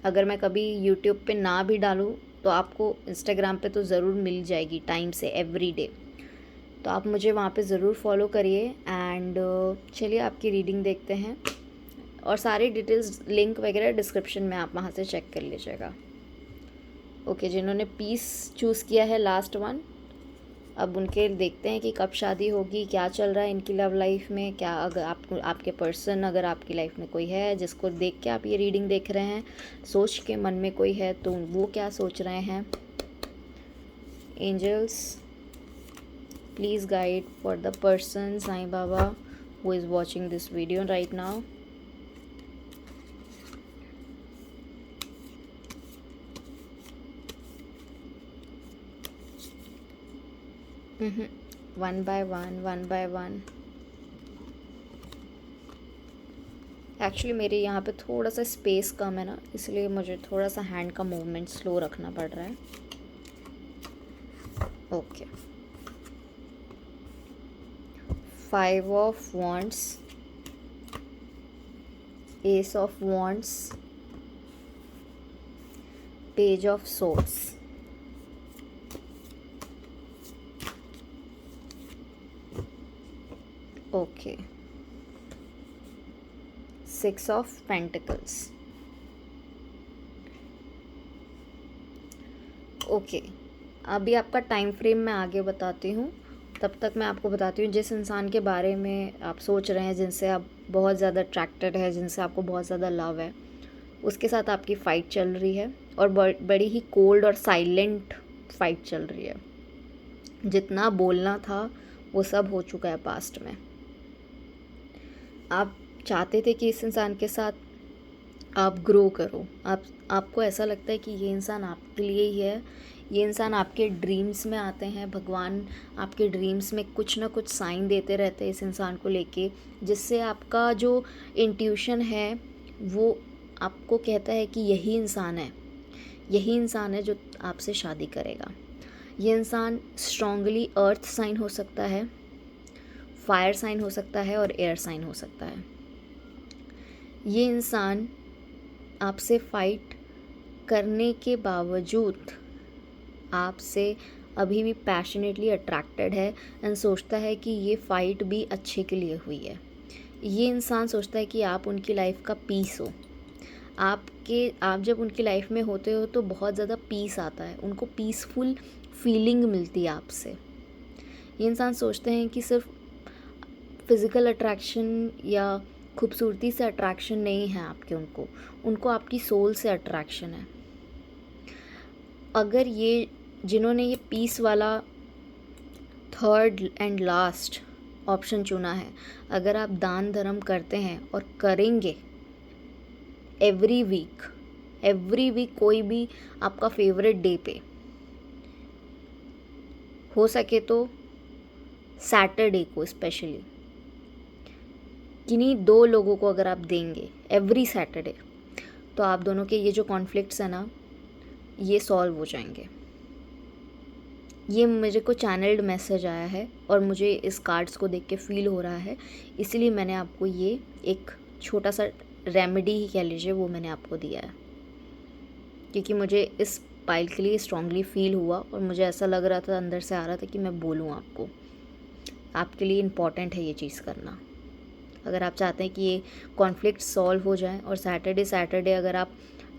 Speaker 1: अगर मैं कभी यूट्यूब पे ना भी डालूँ तो आपको इंस्टाग्राम पे तो ज़रूर मिल जाएगी टाइम से, एवरी डे। तो आप मुझे वहाँ पे ज़रूर फॉलो करिए। एंड चलिए आपकी रीडिंग देखते हैं, और सारी डिटेल्स, लिंक वगैरह डिस्क्रिप्शन में आप वहाँ से चेक कर लीजिएगा। ओके, जिन्होंने पीस चूज़ किया है लास्ट वन, अब उनके देखते हैं कि कब शादी होगी, क्या चल रहा है इनकी लव लाइफ में, क्या अगर आपको आपके पर्सन अगर आपकी लाइफ में कोई है जिसको देख के आप ये रीडिंग देख रहे हैं, सोच के मन में कोई है तो वो क्या सोच रहे हैं। Angels please guide for the person Sai Baba who is watching this video right now. One by one. Actually मेरे यहाँ पे थोड़ा सा स्पेस कम है ना, इसलिए मुझे थोड़ा सा हैंड का मूवमेंट स्लो रखना पड़ रहा है। Okay, 5 of wands, S of wands, page of swords, okay, 6 of pentacles. Okay, अभी आपका टाइम फ्रेम मैं आगे बताती हूँ, तब तक मैं आपको बताती हूँ जिस इंसान के बारे में आप सोच रहे हैं, जिनसे आप बहुत ज़्यादा अट्रैक्टेड है, जिनसे आपको बहुत ज़्यादा लव है, उसके साथ आपकी फ़ाइट चल रही है, और बड़ी ही कोल्ड और साइलेंट फाइट चल रही है। जितना बोलना था वो सब हो चुका है पास्ट में। आप चाहते थे कि इस इंसान के साथ आप ग्रो करो, आपको ऐसा लगता है कि ये इंसान आपके लिए ही है। ये इंसान आपके ड्रीम्स में आते हैं, भगवान आपके ड्रीम्स में कुछ ना कुछ साइन देते रहते हैं इस इंसान को लेके, जिससे आपका जो इंट्यूशन है वो आपको कहता है कि यही इंसान है जो आपसे शादी करेगा। ये इंसान स्ट्रांगली अर्थ साइन हो सकता है, फायर साइन हो सकता है और एयर साइन हो सकता है। ये इंसान आपसे फाइट करने के बावजूद आपसे अभी भी पैशनेटली अट्रैक्टेड है एंड सोचता है कि ये फ़ाइट भी अच्छे के लिए हुई है। ये इंसान सोचता है कि आप उनकी लाइफ का पीस हो। आप जब उनकी लाइफ में होते हो तो बहुत ज़्यादा पीस आता है, उनको पीसफुल फीलिंग मिलती है आपसे। ये इंसान सोचते हैं कि सिर्फ फिज़िकल अट्रैक्शन या खूबसूरती से अट्रैक्शन नहीं है आपके, उनको आपकी सोल से अट्रैक्शन है। अगर ये जिन्होंने ये पीस वाला थर्ड एंड लास्ट ऑप्शन चुना है, अगर आप दान धर्म करते हैं और करेंगे एवरी वीक कोई भी आपका फेवरेट डे पे, हो सके तो सैटरडे को स्पेशली, किन्हीं 2 लोगों को अगर आप देंगे एवरी सैटरडे, तो आप दोनों के ये जो कॉन्फ्लिक्ट्स हैं ना, ये सॉल्व हो जाएंगे। ये मेरे को चैनल्ड मैसेज आया है और मुझे इस कार्ड्स को देख के फील हो रहा है, इसलिए मैंने आपको ये एक छोटा सा रेमेडी ही कह लीजिए वो मैंने आपको दिया है, क्योंकि मुझे इस पाइल के लिए स्ट्रांगली फील हुआ और मुझे ऐसा लग रहा था, अंदर से आ रहा था कि मैं बोलूँ आपके लिए इम्पॉर्टेंट है ये चीज़ करना। अगर आप चाहते हैं कि ये कॉन्फ्लिक्ट सॉल्व हो जाए, और सैटरडे अगर आप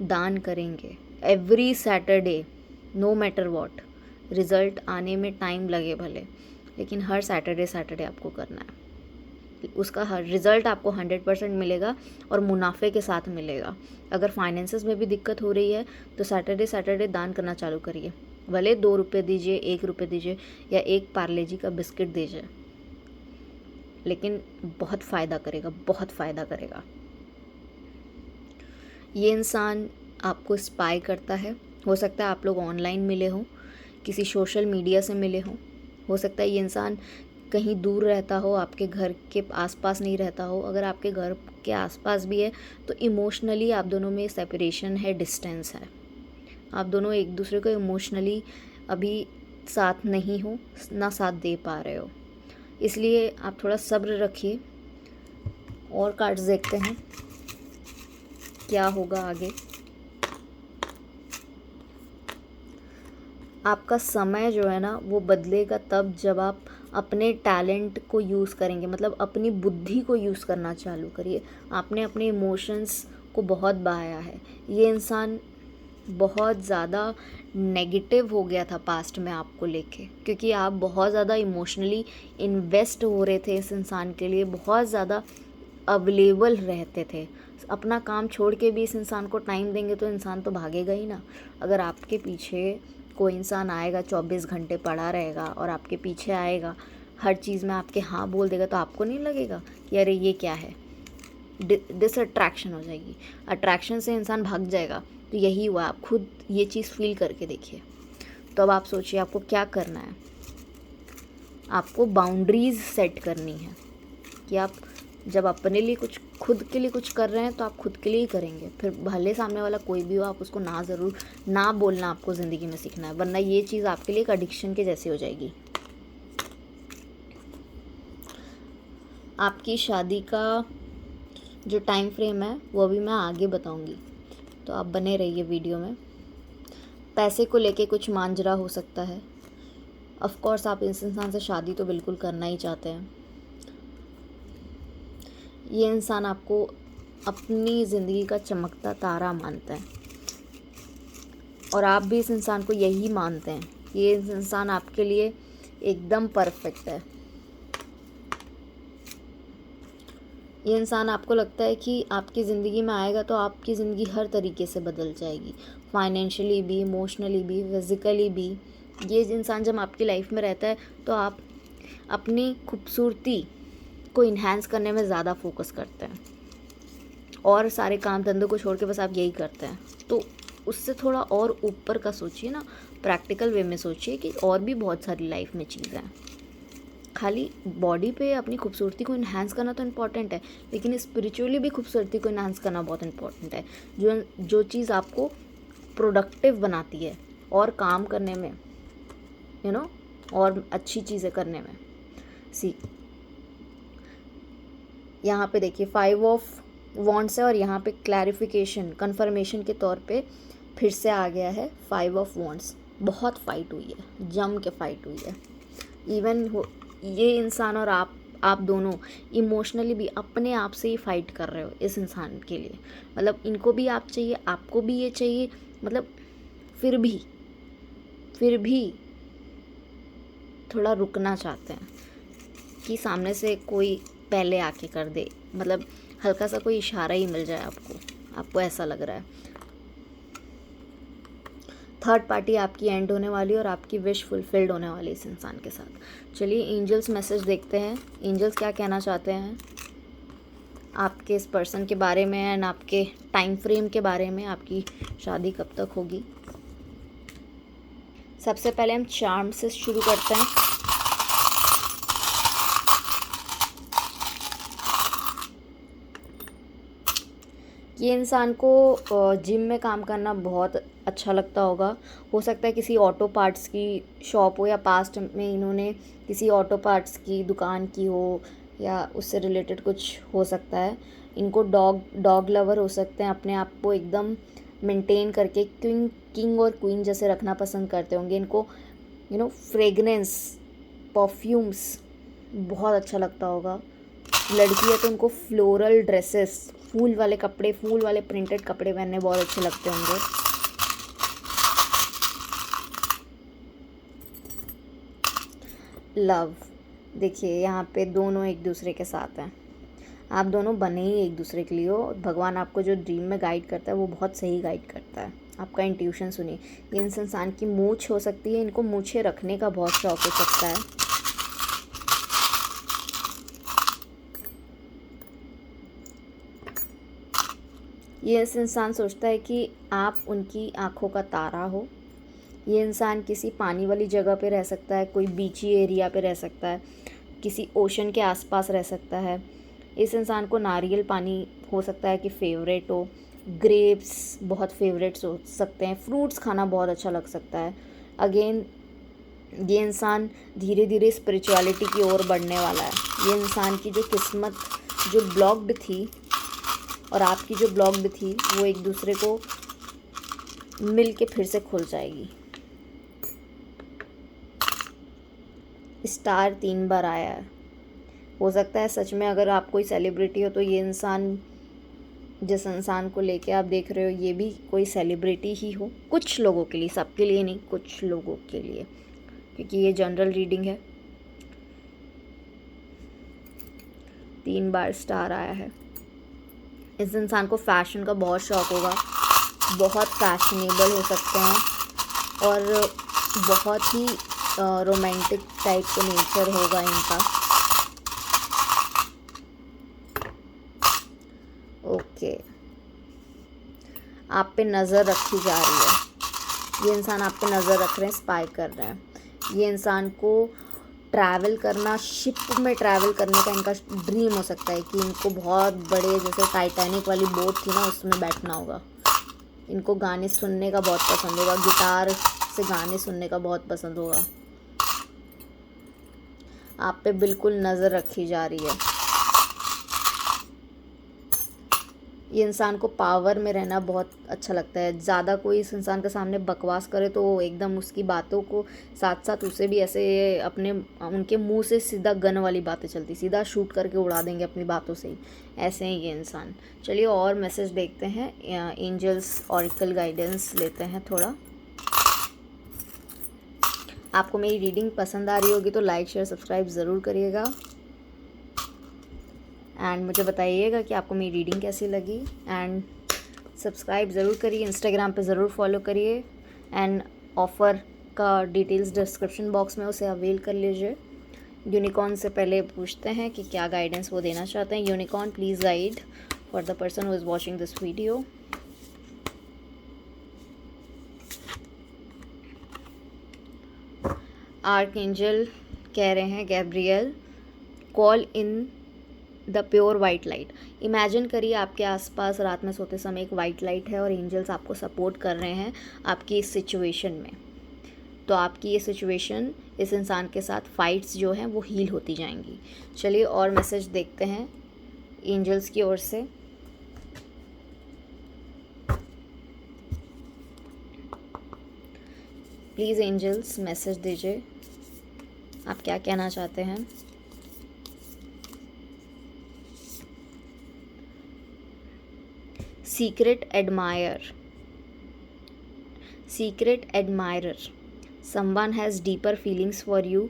Speaker 1: दान करेंगे every Saturday, no matter what, result आने में टाइम लगे भले, लेकिन हर सैटरडे आपको करना है। उसका हर रिज़ल्ट आपको 100% मिलेगा और मुनाफे के साथ मिलेगा। अगर फाइनेंसेस में भी दिक्कत हो रही है तो सैटरडे दान करना चालू करिए, भले 2 रुपये दीजिए, 1 रुपये दीजिए या 1 पार्ले जी का बिस्किट दीजिए, लेकिन बहुत फ़ायदा करेगा। ये इंसान आपको स्पाई करता है। हो सकता है आप लोग ऑनलाइन मिले हों, किसी सोशल मीडिया से मिले हों, हो सकता है ये इंसान कहीं दूर रहता हो, आपके घर के आसपास नहीं रहता हो। अगर आपके घर के आसपास भी है तो इमोशनली आप दोनों में सेपरेशन है, डिस्टेंस है, आप दोनों एक दूसरे को इमोशनली अभी साथ नहीं हो, ना साथ दे पा रहे हो। इसलिए आप थोड़ा सब्र रखिए। और कार्ड्स देखते हैं क्या होगा आगे। आपका समय जो है ना वो बदलेगा तब जब आप अपने टैलेंट को यूज़ करेंगे, मतलब अपनी बुद्धि को यूज़ करना चालू करिए। आपने अपने इमोशंस को बहुत बहाया है। ये इंसान बहुत ज़्यादा नेगेटिव हो गया था पास्ट में आपको लेके, क्योंकि आप बहुत ज़्यादा इमोशनली इन्वेस्ट हो रहे थे इस इंसान के लिए, बहुत ज़्यादा अवेलेबल रहते थे। अपना काम छोड़ के भी इस इंसान को टाइम देंगे तो इंसान तो भागेगा ही ना। अगर आपके पीछे कोई इंसान आएगा 24 घंटे पड़ा रहेगा और आपके पीछे आएगा, हर चीज़ में आपके हाँ बोल देगा, तो आपको नहीं लगेगा कि अरे ये क्या है? डिसअट्रैक्शन हो जाएगी। अट्रैक्शन से इंसान भाग जाएगा। तो यही हुआ, आप खुद ये चीज़ फील करके देखिए। तो अब आप सोचिए आपको क्या करना है। आपको बाउंड्रीज़ सेट करनी है कि आप जब अपने लिए कुछ, खुद के लिए कुछ कर रहे हैं तो आप खुद के लिए ही करेंगे। फिर भले सामने वाला कोई भी हो, आप उसको ना बोलना आपको ज़िंदगी में सीखना है, वरना ये चीज़ आपके लिए एक एडिक्शन के जैसी हो जाएगी। आपकी शादी का जो टाइम फ्रेम है वो भी मैं आगे बताऊंगी, तो आप बने रहिए वीडियो में। पैसे को लेके कुछ मांझरा हो सकता है। ऑफ कोर्स आप इस इंसान से शादी तो बिल्कुल करना ही चाहते हैं। ये इंसान आपको अपनी ज़िंदगी का चमकता तारा मानता है और आप भी इस इंसान को यही मानते हैं। ये इंसान आपके लिए एकदम परफेक्ट है। ये इंसान, आपको लगता है कि आपकी ज़िंदगी में आएगा तो आपकी ज़िंदगी हर तरीके से बदल जाएगी, फाइनेंशियली भी, इमोशनली भी, फिज़िकली भी। ये इंसान जब आपकी लाइफ में रहता है तो आप अपनी खूबसूरती को इन्हांस करने में ज़्यादा फोकस करते हैं और सारे काम धंधों को छोड़ के बस आप यही करते हैं। तो उससे थोड़ा और ऊपर का सोचिए ना, प्रैक्टिकल वे में सोचिए कि और भी बहुत सारी लाइफ में चीज़ें हैं। खाली बॉडी पे अपनी खूबसूरती को इन्हांस करना तो इम्पॉर्टेंट है, लेकिन स्पिरिचुअली भी खूबसूरती को इन्हांस करना बहुत इम्पॉर्टेंट है। जो चीज़ आपको प्रोडक्टिव बनाती है और काम करने में, और अच्छी चीज़ें करने में। यहाँ पे देखिए 5 ऑफ वॉन्ड्स है और यहाँ पे क्लैरिफिकेशन, कंफर्मेशन के तौर पे फिर से आ गया है 5 ऑफ वॉन्ड्स। बहुत फाइट हुई है, जम के फाइट हुई है। इवन ये इंसान और आप दोनों इमोशनली भी अपने आप से ही फाइट कर रहे हो इस इंसान के लिए। मतलब इनको भी आप चाहिए, आपको भी ये चाहिए, मतलब फिर भी थोड़ा रुकना चाहते हैं कि सामने से कोई पहले आके कर दे, मतलब हल्का सा कोई इशारा ही मिल जाए आपको ऐसा लग रहा है। थर्ड पार्टी आपकी एंड होने वाली है और आपकी विश फुलफिल्ड होने वाली इस इंसान के साथ। चलिए एंजल्स मैसेज देखते हैं, एंजल्स क्या कहना चाहते हैं आपके इस पर्सन के बारे में एंड आपके टाइम फ्रेम के बारे में। आपकी शादी कब तक होगी? सबसे पहले हम चार्म से शुरू करते हैं। ये इंसान को जिम में काम करना बहुत अच्छा लगता होगा। हो सकता है किसी ऑटो पार्ट्स की शॉप हो, या पास्ट में इन्होंने किसी ऑटो पार्ट्स की दुकान की हो, या उससे रिलेटेड कुछ हो सकता है। इनको डॉग लवर हो सकते हैं, अपने आप को एकदम मेंटेन करके किंग और क्वीन जैसे रखना पसंद करते होंगे। इनको फ्रेगनेंस, परफ्यूम्स बहुत अच्छा लगता होगा। लड़की है तो उनको फ्लोरल ड्रेसेस, फूल वाले कपड़े, फूल वाले प्रिंटेड कपड़े पहनने बहुत अच्छे लगते होंगे। लव, देखिए यहाँ पे दोनों एक दूसरे के साथ हैं। आप दोनों बने ही एक दूसरे के लिए हो। भगवान आपको जो ड्रीम में गाइड करता है वो बहुत सही गाइड करता है। आपका इंट्यूशन सुनिए। ये इस इंसान की मूंछ हो सकती है, इनको मूंछें रखने का बहुत शौक हो सकता है। ये इस इंसान सोचता है कि आप उनकी आँखों का तारा हो। ये इंसान किसी पानी वाली जगह पे रह सकता है, कोई बीची एरिया पे रह सकता है, किसी ओशन के आसपास रह सकता है। इस इंसान को नारियल पानी हो सकता है कि फेवरेट हो, ग्रेप्स बहुत फेवरेट्स हो सकते हैं, फ्रूट्स खाना बहुत अच्छा लग सकता है। अगेन ये इंसान धीरे धीरे स्पिरिचुअलिटी की ओर बढ़ने वाला है। ये इंसान की जो किस्मत जो ब्लॉक्ड थी और आपकी जो ब्लॉक्ड थी वो एक दूसरे को मिल के फिर से खुल जाएगी। स्टार 3 बार आया है। हो सकता है सच में अगर आप कोई सेलिब्रिटी हो तो ये इंसान, जिस इंसान को लेके आप देख रहे हो, ये भी कोई सेलिब्रिटी ही हो। कुछ लोगों के लिए, सबके लिए नहीं, कुछ लोगों के लिए, क्योंकि ये जनरल रीडिंग है। 3 बार स्टार आया है। इस इंसान को फैशन का बहुत शौक़ होगा, बहुत फैशनेबल हो सकते हैं और बहुत ही रोमांटिक टाइप का नेचर होगा इनका। ओके, आप पे नज़र रखी जा रही है। ये इंसान आप पे नज़र रख रहे हैं, स्पाई कर रहे हैं। ये इंसान को ट्रैवल करना, शिप में ट्रैवल करने का इनका ड्रीम हो सकता है कि इनको बहुत बड़े, जैसे टाइटैनिक वाली बोट थी ना, उसमें बैठना होगा। इनको गाने सुनने का बहुत पसंद होगा, गिटार से गाने सुनने का बहुत पसंद होगा। आप पे बिल्कुल नज़र रखी जा रही है। ये इंसान को पावर में रहना बहुत अच्छा लगता है। ज़्यादा कोई इस इंसान के सामने बकवास करे तो एकदम उसकी बातों को साथ साथ उसे भी ऐसे अपने, उनके मुंह से सीधा गन वाली बातें चलती, सीधा शूट करके उड़ा देंगे अपनी बातों से ही। ऐसे हैं ये इंसान। चलिए और मैसेज देखते हैं। एंजल्स ऑरिकल गाइडेंस लेते हैं थोड़ा। आपको मेरी रीडिंग पसंद आ रही होगी तो लाइक शेयर सब्सक्राइब ज़रूर करिएगा एंड मुझे बताइएगा कि आपको मेरी रीडिंग कैसी लगी। एंड सब्सक्राइब ज़रूर करिए, इंस्टाग्राम पे ज़रूर फॉलो करिए एंड ऑफ़र का डिटेल्स डिस्क्रिप्शन बॉक्स में, उसे अवेल कर लीजिए। यूनिकॉर्न से पहले पूछते हैं कि क्या गाइडेंस वो देना चाहते हैं। Unicorn please guide for the person who is watching this video. Archangel कह रहे हैं Gabriel, call in the pure white light. Imagine करिए आपके आसपास रात में सोते समय एक वाइट लाइट है और एंजल्स आपको सपोर्ट कर रहे हैं आपकी इस सिचुएशन में। तो आपकी ये सिचुएशन, इस इंसान के साथ फाइट्स जो हैं वो हील होती जाएंगी। चलिए और मैसेज देखते हैं एंजल्स की ओर से। प्लीज़ एंजल्स मैसेज दीजिए, आप क्या कहना चाहते हैं। Secret admirer. Someone has deeper feelings for you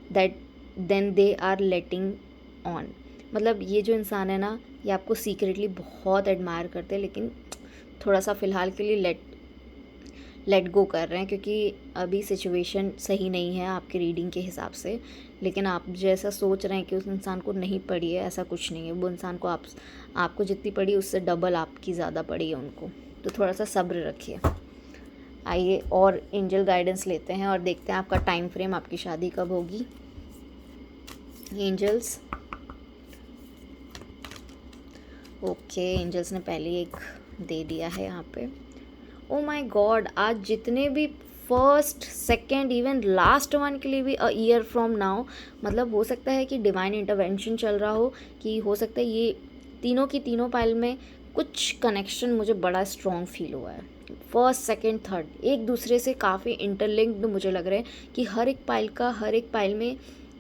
Speaker 1: that than they are letting on. मतलब ये जो इंसान है ना, ये आपको सीक्रेटली बहुत एडमायर करते हैं, लेकिन थोड़ा सा फ़िलहाल के लिए लेट गो कर रहे हैं क्योंकि अभी सिचुएशन सही नहीं है आपकी रीडिंग के हिसाब से। लेकिन आप जैसा सोच रहे हैं कि उस इंसान को नहीं पड़ी है, ऐसा कुछ नहीं है। वो इंसान को आपको जितनी पड़ी उससे डबल आपकी ज़्यादा पड़ी है उनको। तो थोड़ा सा सब्र रखिए। आइए और एंजल गाइडेंस लेते हैं और देखते हैं आपका टाइम फ्रेम, आपकी शादी कब होगी। एंजल्स, ओके, एंजल्स ने पहले एक दे दिया है यहाँ पे। ओ माय गॉड, आज जितने भी first, second, even last one के लिए भी अ ईयर फ्रॉम नाउ, मतलब हो सकता है कि डिवाइन इंटरवेंशन चल रहा हो, कि हो सकता है ये तीनों की तीनों पाइल में कुछ कनेक्शन मुझे बड़ा स्ट्रॉन्ग फील हुआ है। फर्स्ट, सेकेंड, थर्ड एक दूसरे से काफ़ी इंटरलिंक्ड मुझे लग रहा है कि हर एक पाइल में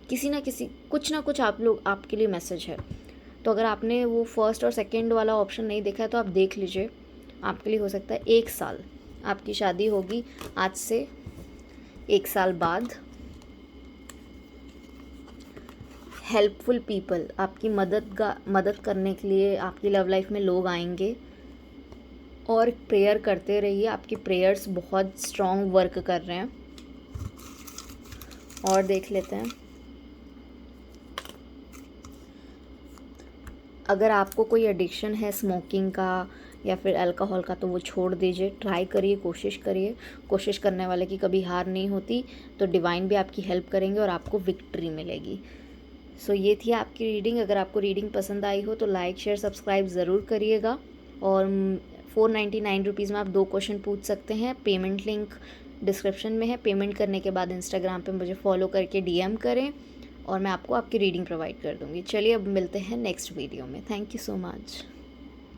Speaker 1: किसी ना किसी कुछ ना कुछ आपके लिए मैसेज है। तो अगर आपने वो फर्स्ट और सेकेंड वाला ऑप्शन नहीं देखा है तो आप देख लीजिए। आपके लिए हो सकता है 1 साल आपकी शादी होगी आज से 1 साल बाद। हेल्पफुल पीपल, आपकी मदद करने के लिए आपकी लव लाइफ में लोग आएंगे और प्रेयर करते रहिए। आपकी प्रेयर्स बहुत स्ट्रॉन्ग वर्क कर रहे हैं। और देख लेते हैं, अगर आपको कोई एडिक्शन है स्मोकिंग का या फिर अल्कोहल का तो वो छोड़ दीजिए। ट्राई करिए, कोशिश करिए। कोशिश करने वाले की कभी हार नहीं होती। तो डिवाइन भी आपकी हेल्प करेंगे और आपको विक्ट्री मिलेगी। सो ये थी आपकी रीडिंग। अगर आपको रीडिंग पसंद आई हो तो लाइक शेयर सब्सक्राइब ज़रूर करिएगा। और 499 रुपीज़ में आप 2 क्वेश्चन पूछ सकते हैं। पेमेंट लिंक डिस्क्रिप्शन में है। पेमेंट करने के बाद इंस्टाग्राम पे मुझे फॉलो करके डीएम करें और मैं आपको आपकी रीडिंग प्रोवाइड कर दूँगी। चलिए अब मिलते हैं नेक्स्ट वीडियो में। Thank you so much.